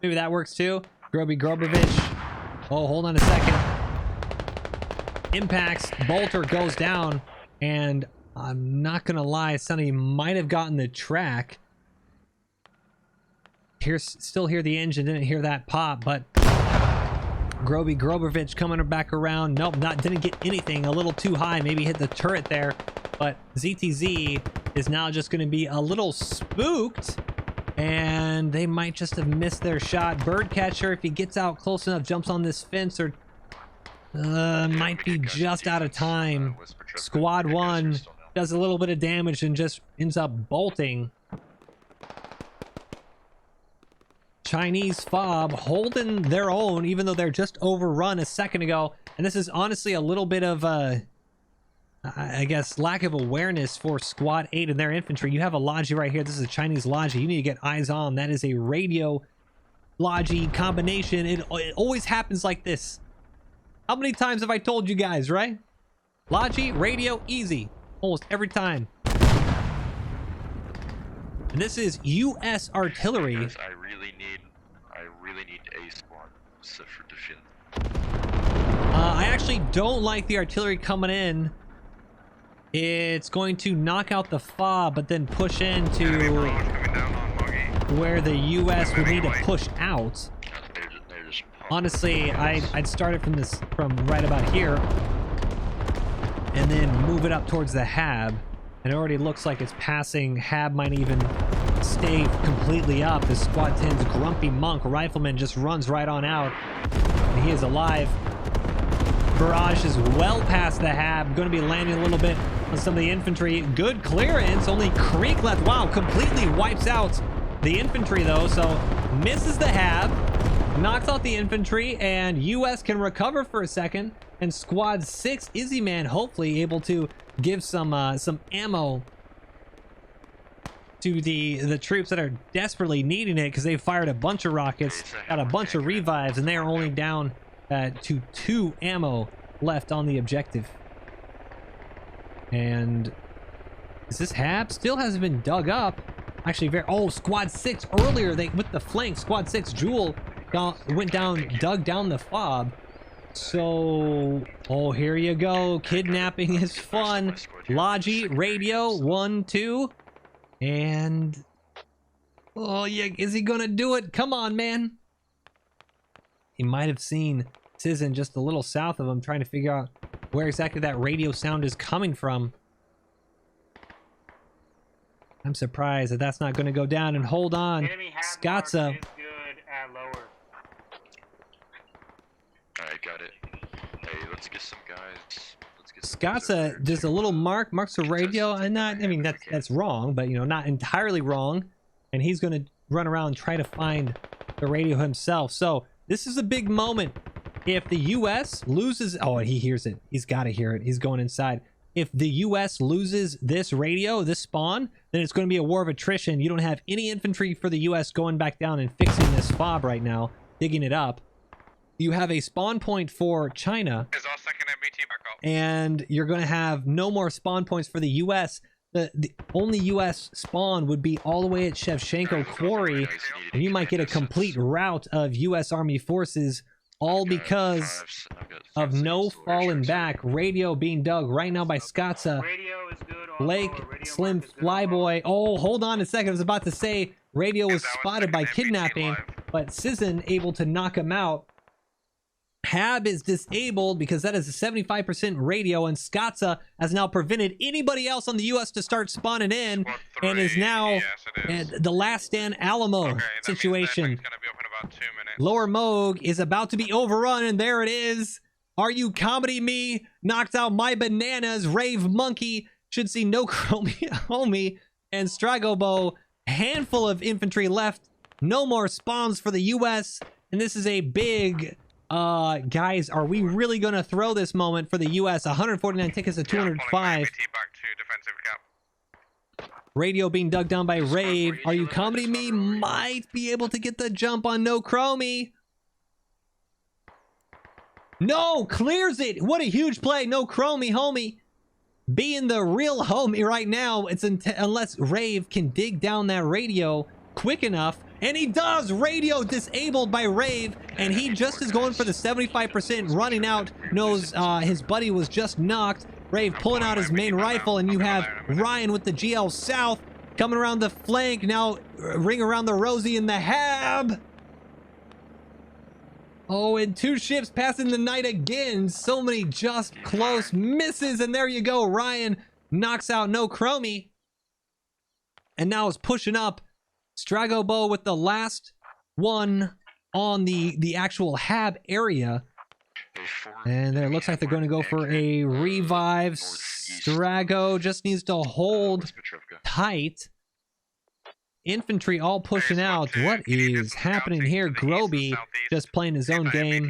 Maybe that works too. Grobovich. Oh, hold on a second. Impacts. Bolter goes down. And I'm not going to lie. Sonny might have gotten the track. Still hear the engine, didn't hear that pop, but Grobovich coming back around. Nope, didn't get anything. A little too high, maybe hit the turret there. But ZTZ is now just going to be a little spooked, and they might just have missed their shot. Birdcatcher, if he gets out close enough, jumps on this fence, or might be just out of time. Squad 1 does a little bit of damage and just ends up bolting. Chinese fob holding their own, even though they're just overrun a second ago. And this is honestly a little bit of I guess lack of awareness for Squad 8 and their infantry. You have a Logi right here. This is a Chinese Logi. You need to get eyes on. That is a radio Logi combination. It always happens like this. How many times have I told you guys, right? Logi, radio, easy. Almost every time. And this is U.S. artillery. I really need a squad for defense. I actually don't like the artillery coming in. It's going to knock out the fob, but then push into where the U.S. would need to push out. Honestly, I'd start it from right about here, and then move it up towards the hab. And it already looks like it's passing. Hab might even stay completely up. The Squad 10's grumpy monk rifleman just runs right on out. And he is alive. Barrage is well past the hab. Going to be landing a little bit on some of the infantry. Good clearance. Only Creek left. Wow, completely wipes out the infantry though. So misses the hab. Knocks out the infantry. And US can recover for a second. And Squad 6, Izzy Man, hopefully able to give some ammo to the troops that are desperately needing it because they fired a bunch of rockets, got a bunch of revives, and they're only down to 2 ammo left on the objective. And is this hab? Still hasn't been dug up. Actually, Squad 6 earlier, they with the flank, Squad 6 Jewel went down, dug down the fob. So, oh, here you go. Kidnapping is fun. Logi, radio, 1, 2. And, oh, yeah, is he gonna do it? Come on, man. He might have seen Sizzin just a little south of him, trying to figure out where exactly that radio sound is coming from. I'm surprised that that's not going to go down. And hold on, Scotza. Alright, got it. Hey, let's get some guys. Scotza does a little marks the radio, and I mean that's wrong, but you know, not entirely wrong. And he's going to run around and try to find the radio himself. So this is a big moment. If the U.S. loses, oh, he hears it. He's got to hear it. He's going inside. If the U.S. loses this radio, this spawn, then it's going to be a war of attrition. You don't have any infantry for the U.S. going back down and fixing this fob right now, digging it up. You have a spawn point for China, and you're going to have no more spawn points for the U.S. The only U.S. spawn would be all the way at Shevchenko Quarry, and you might get a complete rout of U.S. Army forces, all because of no falling back. Radio being dug right now by Scotza. Blake, Slim Flyboy. Oh, hold on a second. I was about to say radio was spotted by kidnapping, but Sizzin able to knock him out. Hab is disabled because that is a 75% radio, and Scotza has now prevented anybody else on the U.S. to start spawning in, and is now at the last stand Alamo situation. Lower Moog is about to be overrun, and there it is. Are you comedy me? Knocked out my bananas. Rave Monkey should see no chromie homie, and Stragobo. Handful of infantry left. No more spawns for the U.S. And this is a big... guys, are we really gonna throw this moment for the U.S.? 149 tickets to 205. Radio being dug down by Rave. Are you comedy me? Might be able to get the jump on no chromie. No, clears it. What a huge play. No chromie, homie. Being the real homie right now. It's unless Rave can dig down that radio quick enough. And he does. Radio disabled by Rave, and he just is going for the 75%, running out. Knows his buddy was just knocked. Rave pulling out his main rifle, and you have Ryan with the GL South coming around the flank. Now ring around the Rosie and the Hab. Oh, and 2 ships passing the night again. So many just close misses, and there you go. Ryan knocks out no chromie, and now is pushing up. Stragobo with the last one on the actual Hab area. And it looks like they're going to go for a revive. Strago just needs to hold tight. Infantry all pushing out. What is happening here? Groby just playing his own game.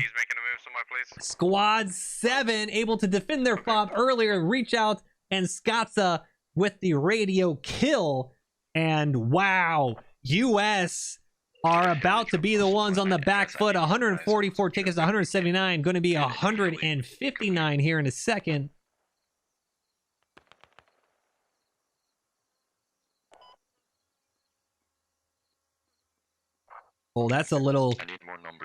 Squad 7 able to defend their fob earlier, reach out, and Scotza with the radio kill. And wow, US are about to be the ones on the back foot. 144 tickets to 179, going to be 159 here in a second. Oh, that's a little...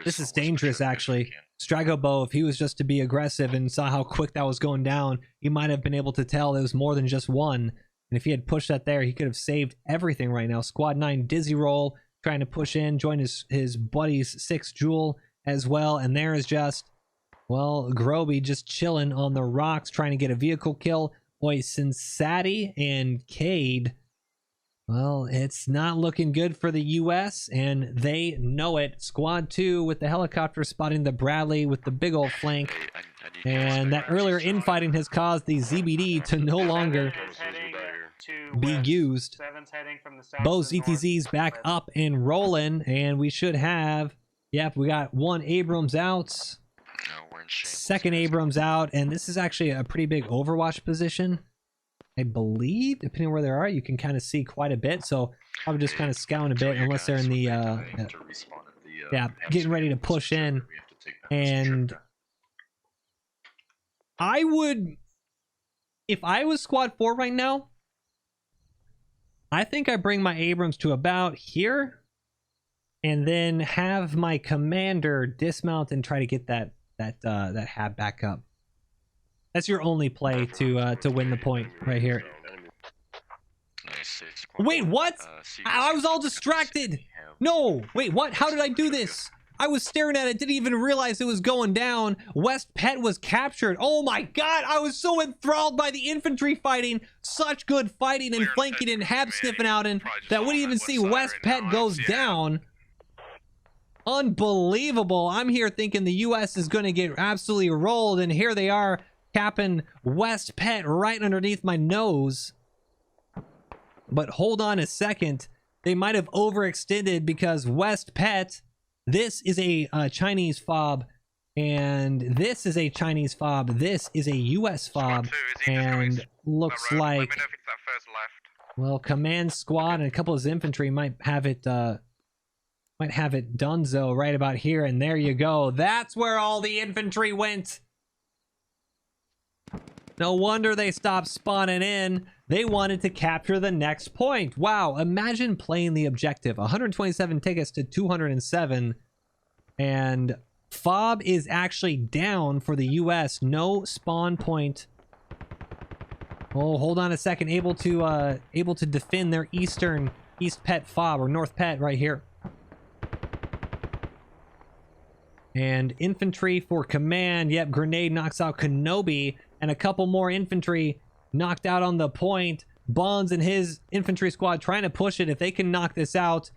This is dangerous, actually. Stragobo, if he was just to be aggressive and saw how quick that was going down, he might have been able to tell there was more than just one. And if he had pushed that there, he could have saved everything right now. Squad 9 Dizzy Roll trying to push in, join his buddy's 6 Jewel as well. And there is just, well, Groby just chilling on the rocks trying to get a vehicle kill. Boy, Cincinnati and Cade, well, it's not looking good for the U.S. and they know it. Squad 2 with the helicopter spotting the Bradley with the big old flank. And that earlier infighting has caused the ZBD to no longer be used. Both ZTZs back up and rolling, and we should have, yep, we got 1 Abrams out, 2nd Abrams out, and this is actually a pretty big Overwatch position. I believe, depending on where they are, you can kind of see quite a bit. So I'm just kind of scouting a bit, unless they're in the yeah, getting ready to push in. And I would, if I was squad 4 right now, I think I bring my Abrams to about here, and then have my commander dismount and try to get that hab back up. That's your only play to win the point right here. Wait, what? I was all distracted. No, wait, what? How did I do this? I was staring at it, didn't even realize it was going down. West Pet was captured. Oh my god, I was so enthralled by the infantry fighting. Such good fighting and flanking and hab sniffing out, and that we didn't even see West Pet goes down. Unbelievable. I'm here thinking the US is going to get absolutely rolled, and here they are capping West Pet right underneath my nose. But hold on a second. They might have overextended, because West Pet, this is a Chinese fob, and this is a Chinese fob. This is a US fob, and looks like, well, command squad and a couple of infantry might have it donezo right about here, and there you go. That's where all the infantry went. No wonder they stopped spawning in. They wanted to capture the next point. Wow, imagine playing the objective. 127 tickets to 207. And FOB is actually down for the US. No spawn point. Oh, hold on a second. Able to defend their East Pet FOB, or North Pet right here. And infantry for command. Yep, grenade knocks out Kenobi. And a couple more infantry knocked out on the point. Bonds and his infantry squad trying to push it. If they can knock this out,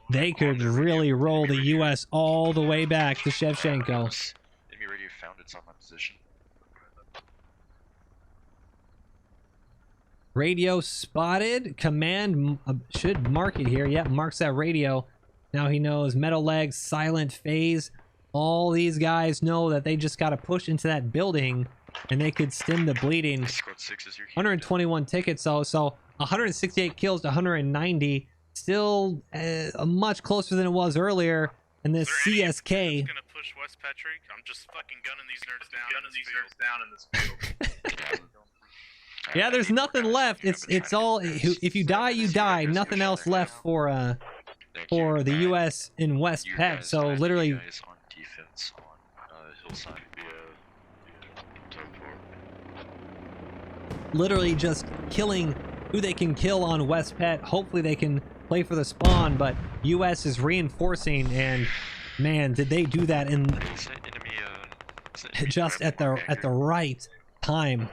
they could really roll the US all the way back to Shevchenko. Enemy radio found its online position. Radio spotted. Command should mark it here. Yep, marks that radio. Now he knows Metal Legs, Silent Phase. All these guys know that they just got to push into that building, and they could stem the bleeding. 121 tickets, so 168 kills to 190. Still much closer than it was earlier. And this CSK. Gonna push West Patrick. I'm just fucking gunning these nerds down in this field. Yeah, there's nothing left. It's all, if you die, you die. Nothing else left for the US in West Pet. So literally literally just killing who they can kill on West Pet. Hopefully they can play for the spawn, but US is reinforcing, and man, did they do that in just at the right time.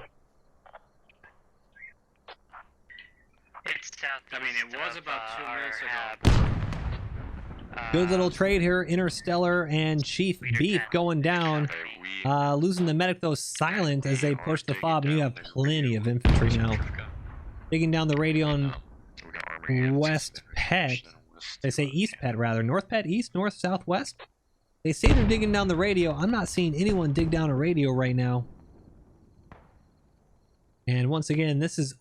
It's south. I mean, it was about 2 minutes ago. Good little trade here. Interstellar and Chief Beef going down. Losing the medic though, silent as they push the FOB, and you have plenty of infantry now. Digging down the radio on West Pet. They say East Pet rather. North Pet, East, North, South, West. They say they're digging down the radio. I'm not seeing anyone dig down a radio right now. And once again, this is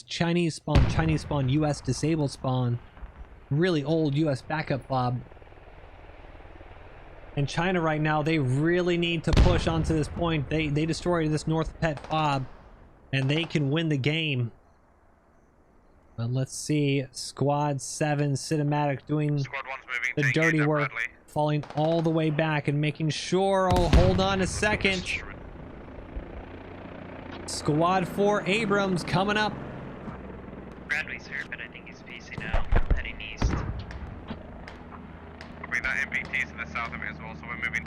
Chinese spawn, US disabled spawn. Really old US backup FOB. And China right now, they really need to push onto this point. They destroyed this North Pet FOB, and they can win the game. But let's see, Squad 7 cinematic doing the dirty work, falling all the way back and making sure. Oh, hold on a second. Squad 4 Abrams coming up. Bradley's here, but I think he's facing out, heading east. Copy that. MPT's in the south of it as well, so we're moving.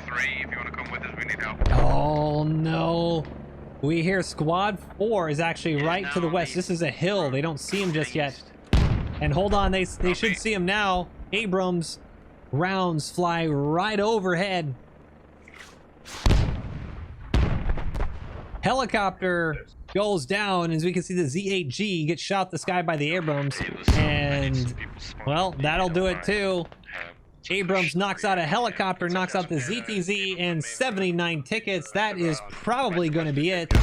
3, if you want to come with us, we need help. Oh no. We hear Squad 4 is actually right to the west. This is a hill. They don't see him just yet. And hold on, they should see him now. Abrams rounds fly right overhead. Helicopter goes down, as we can see the Z8G get shot the sky by the Abrams. And, well, that'll do it too. Abrams knocks out a helicopter, knocks out the ZTZ, and 79 tickets. That is probably going to be it,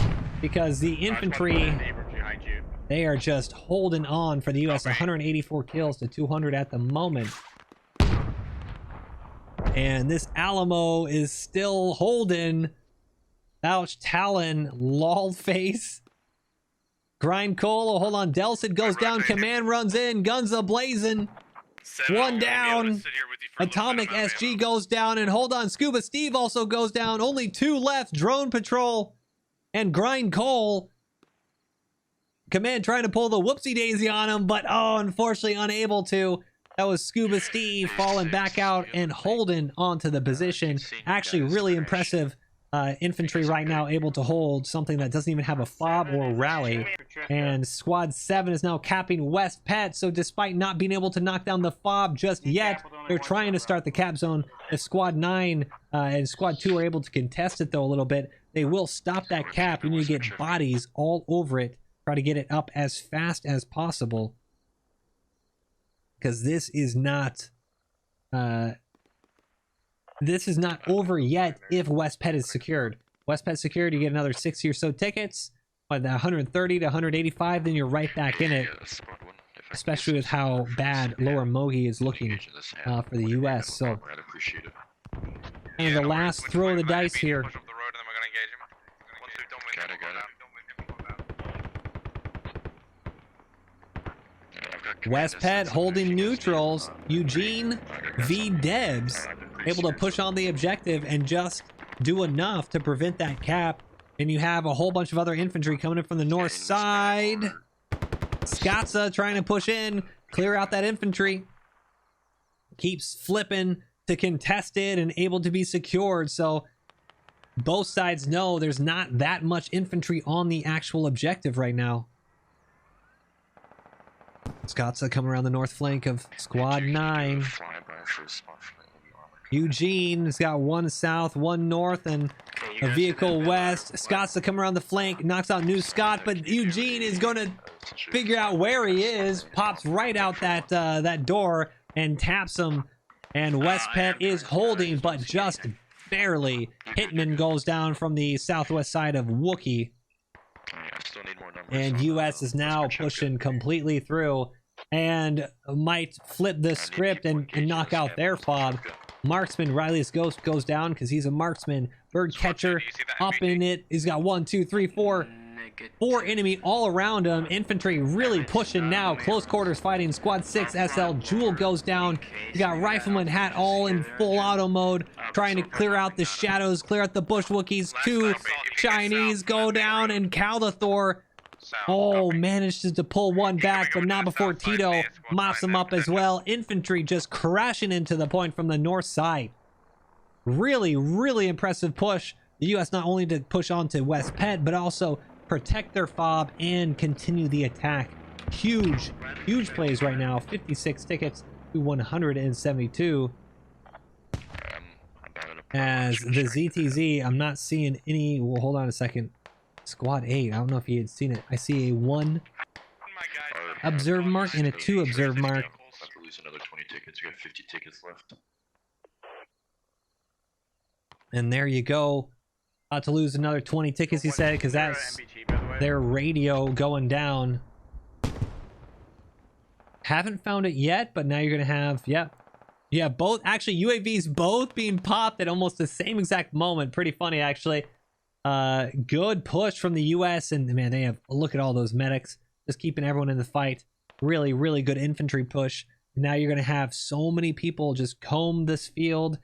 because the infantry, behind you. they are just holding on for the U.S. 184 kills to 200 at the moment. And this Alamo is still holding. Ouch, Talon, lol face. Grind Cole, hold on, Delcid goes down, Command runs in, guns a-blazing. One down. Atomic SG goes down, and hold on, Scuba Steve also goes down. Only 2 left, Drone Patrol and Grind Cole. Command trying to pull the whoopsie daisy on him, but oh, unfortunately unable to. That was Scuba Steve falling back out and holding onto the position. Actually, really impressive infantry right now, able to hold something that doesn't even have a fob or rally. And Squad 7 is now capping West Pet, so despite not being able to knock down the fob just yet, they're trying to start the cap zone. If Squad 9 and Squad 2 are able to contest it though a little bit, they will stop that cap. You need to get bodies all over it, try to get it up as fast as possible. Because this is not over yet if West Pet is secured. West Pet secured, you get another 60 or so tickets, but 130 to 185, then you're right back in it. Especially with how bad Lower Mogi is looking for the U.S. So, and the last throw of the dice here. West Pet holding neutrals. Eugene v. Debs able to push on the objective and just do enough to prevent that cap. And you have a whole bunch of other infantry coming in from the north side. Scotza trying to push in, clear out that infantry. Keeps flipping to contest it and able to be secured. So both sides know there's not that much infantry on the actual objective right now. Scotza coming around the north flank of Squad 9. Eugene has got 1 south, 1 north, and a vehicle west. Scotza coming around the flank, knocks out New Scott, but Eugene is going to figure out where he is, pops right out that door and taps him. And West Pet is holding, but just barely. Hitman goes down from the southwest side of Wookiee. And US is now pushing completely through and might flip the script and knock out their fob. Marksman, Riley's Ghost goes down because he's a marksman. Bird Catcher up in it. He's got 1, 2, 3, 4 enemy all around him. Infantry really pushing now. Close quarters fighting. Squad 6 SL. Jewel goes down. You got Rifleman Hat all in full auto mode, trying to clear out the shadows, clear out the bush Wookiees. 2 Chinese go down, and Caldathor manages to pull 1 back, but not before Tito mops him up as well. Infantry just crashing into the point from the north side. Really, really impressive push. The U.S. not only to push on to West Pet, but also protect their fob and continue the attack. Huge, huge plays right now. 56 tickets to 172. As the ZTZ, I'm not seeing any. Well, hold on a second. Squad 8, I don't know if you had seen it. I see a 1 observe mark and a 2 observe mark. About to lose another 20 tickets. We got 50 tickets left. And there you go. About to lose another 20 tickets, he said, because that's their radio going down. Haven't found it yet, but now you're going to have, yeah, both, actually, UAVs both being popped at almost the same exact moment. Pretty funny, actually. Good push from the U.S. and man, they have, look at all those medics, just keeping everyone in the fight. Really, really good infantry push. Now you're going to have so many people just comb this field,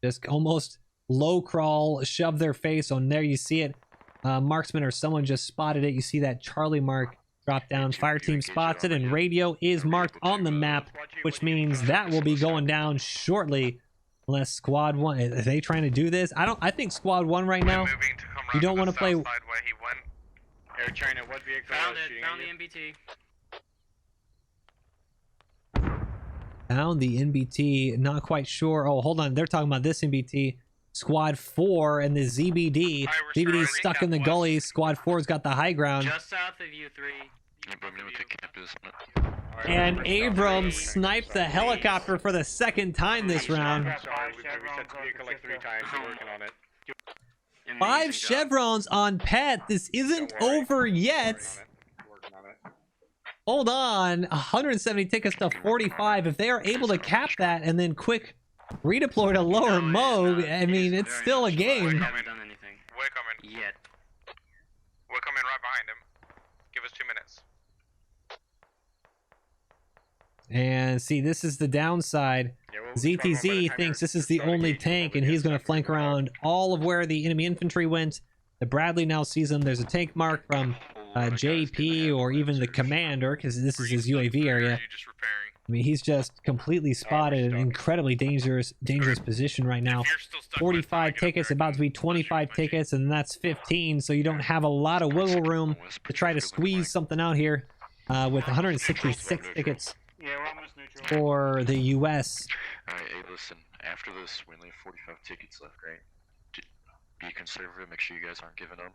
just almost low crawl, shove their face on. There you see it. Marksman or someone just spotted it. You see that Charlie mark drop down. Fire team spots it, and radio is marked on the map, which means that will be going down shortly. Unless Squad 1, are they trying to do this? I think Squad 1 right now, you don't want to play. Air China, what vehicle Found is it, shooting found at the you? NBT. Found the NBT, not quite sure. Oh, hold on, they're talking about this NBT. Squad 4 and the ZBD. ZBD's stuck in the gully. Squad 4's got the high ground. Just south of you 3. And Abrams sniped the helicopter for the second time this round. Sorry, we reset the vehicle like 3 times. We're working on it. 5 chevrons on Pet. This isn't over yet. Working on it. Hold on. 170 tickets to 45. If they are able to cap that and then quick redeploy to lower MOBO, I mean, it's still a game. We haven't done anything. We're coming. Yet. We're coming right behind him. Give us 2 minutes. And see, this is the downside. Yeah, we'll struggle by the ZTZ time thinks you're this is the trying to only gauge tank, what and we he's get going to stuff flank to go. around all of where the enemy infantry went. The Bradley now sees him. There's a tank mark from JP or even the commander, because this is his UAV area. Just repairing. I mean, he's just completely spotted an incredibly dangerous position right now. If you're still stuck, 45 tickets, about to be 25 tickets, and that's 15, so you don't have a lot of wiggle room to try to squeeze something out here with 166 tickets Yeah, we're almost neutral. for the US. Alright, hey, listen. After this, we only have 45 tickets left, right? Be conservative, make sure you guys aren't giving up.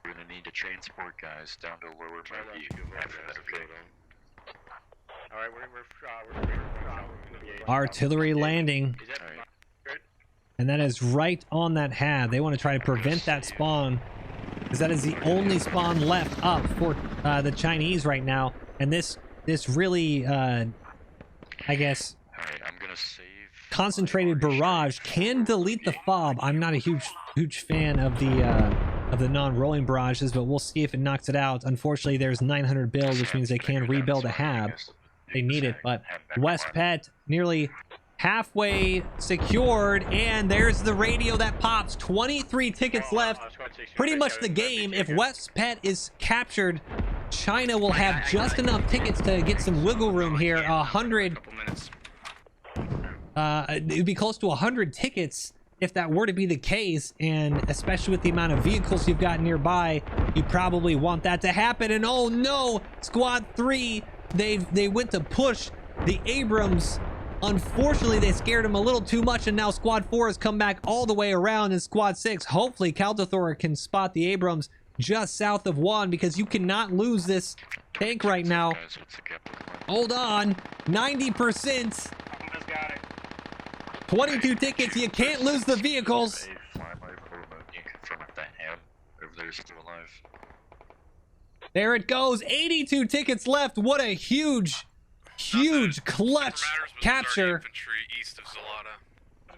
We're gonna need to transport guys down to lower Murphy after that, okay? Alright, we're Artillery landing, Is that Alright. and that is right on that HAB. They want to try to prevent that spawn, because that is the only spawn left up for the Chinese right now. And this really, I guess, Alright, I'm gonna save... concentrated barrage can delete the fob. I'm not a huge fan of the non-rolling barrages, but we'll see if it knocks it out. Unfortunately, there's 900 build, which means they can rebuild a HAB. They need it, but West Pet nearly halfway secured, and there's the radio that pops. 23 tickets left. Pretty much the game. If West Pet is captured, China will have just enough tickets to get some wiggle room here. 100. It'd be close to 100 tickets if that were to be the case, and especially with the amount of vehicles you've got nearby, you probably want that to happen. And oh no, Squad 3, they went to push the Abrams. Unfortunately, they scared him a little too much, and now Squad 4 has come back all the way around, and Squad 6, hopefully Caldathor can spot the Abrams just south of 1, because you cannot lose this tank right now. Guys, what's the cap looking like? Hold on, 90%. Almost got it. 22 tickets, you can't lose the vehicles. A fly by for remote, you can confirm if that ham over there is still alive. There it goes, 82 tickets left. What a huge clutch capture. East of Zalata.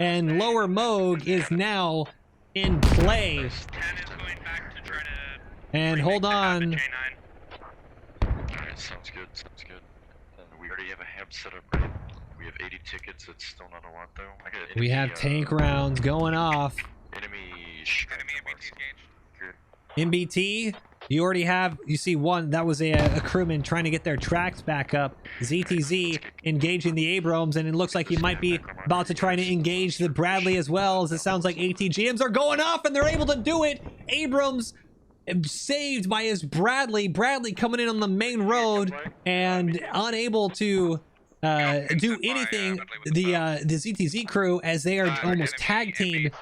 And lower Moog is now in play. 10 is going back to try to And hold on, Alright, sounds good, sounds good. And we already have a ham set up, right? We have 80 tickets, it's still not a lot though. I got we have tank rounds going off. Enemy MBT's engaged. MBT, you already have, you see one, that was a crewman trying to get their tracks back up. ZTZ engaging the Abrams, and it looks like he might be about to try to engage the Bradley as well, as it sounds like ATGMs are going off, and they're able to do it. Abrams saved by his Bradley coming in on the main road and unable to do anything. The ZTZ crew, as they are almost tag teamed.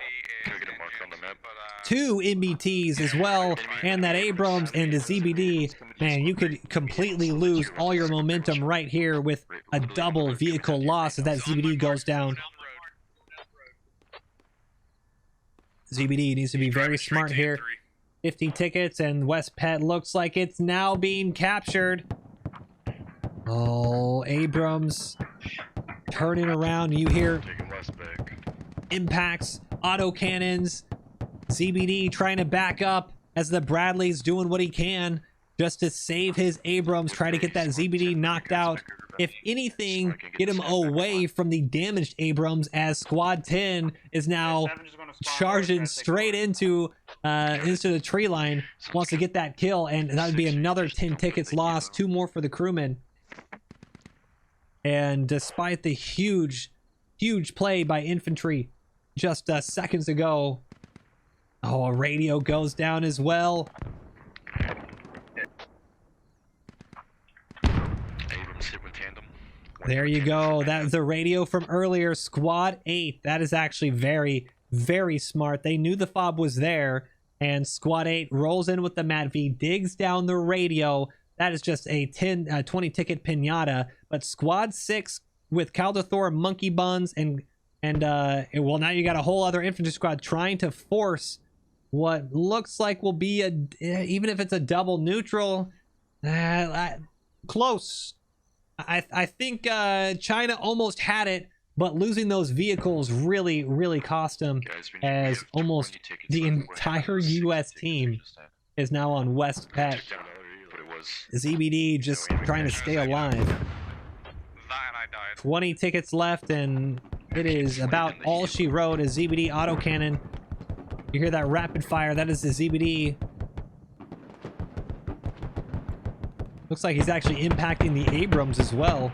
Two MBTs as well, and that Abrams and the ZBD. Man, you could completely lose all your momentum right here with a double vehicle loss as that ZBD goes down. ZBD needs to be very smart here. 50 tickets, and West Pet looks like it's now being captured. Oh, Abrams turning around. You hear impacts, auto cannons. ZBD trying to back up as the Bradley's doing what he can just to save his Abrams, try to get that ZBD knocked out. If anything, get him away from the damaged Abrams, as Squad 10 is now charging straight into the tree line, wants to get that kill, and that would be another 10 tickets lost, 2 more for the crewmen. And despite the huge play by infantry just seconds ago, oh, a radio goes down as well. There you go. That is the radio from earlier. Squad 8. That is actually very, very smart. They knew the fob was there, and Squad 8 rolls in with the MATV, digs down the radio. That is just a 20 ticket pinata. But Squad 6 with Caldathor, Monkey Buns, and well, now you got a whole other infantry squad trying to force what looks like will be a, even if it's a double neutral, close. I think China almost had it, but losing those vehicles really cost them, as almost the entire U.S. team is now on West Pet. ZBD just trying to stay alive. 20 tickets left, and it is about all she wrote. Is ZBD autocannon. You hear that rapid fire? That is the ZBD. Looks like he's actually impacting the Abrams as well.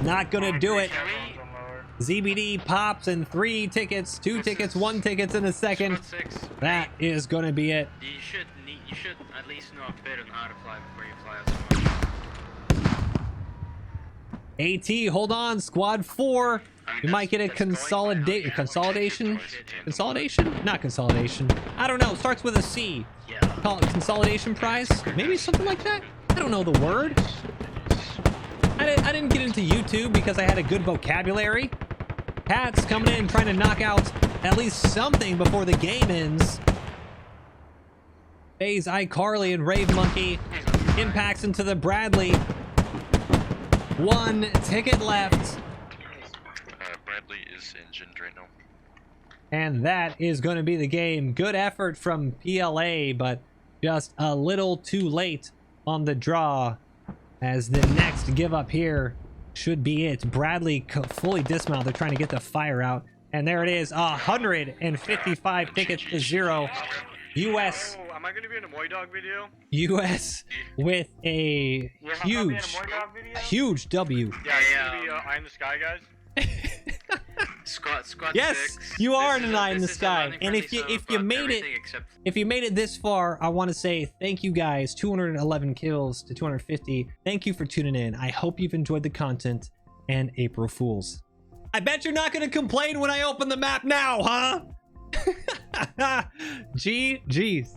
Not gonna do it. ZBD pops, and 3 tickets, 2 tickets, 1 tickets in a second. That is gonna be it. You should at least know a bit on how to fly before you fly as well. AT, hold on, squad 4. We might get a consolidation? Consolidation? Not consolidation. I don't know. Starts with a C. Call it consolidation prize? Maybe something like that? I don't know the word. I didn't get into YouTube because I had a good vocabulary. Pat's coming in trying to knock out at least something before the game ends. FaZe, iCarly, and Rave Monkey impacts into the Bradley. 1 ticket left. Bradley is engined right now. And that is going to be the game. Good effort from PLA, but just a little too late on the draw, as the next give up here should be it. Bradley fully dismount. They're trying to get the fire out. And there it is. 155 tickets to 0. US. Oh, am I going to be in a MoiDawg video? US with a huge W. Yeah, it's going to be Eye in the Sky, guys. Squad yes, 6. you are This an is Eye in the this is Sky. landing And friendly, if so you fuck made it, everything except- if you made it this far, I want to say thank you guys. 211 kills to 250. Thank you for tuning in. I hope you've enjoyed the content, and April Fools. I bet you're not going to complain when I open the map now, huh? GG's.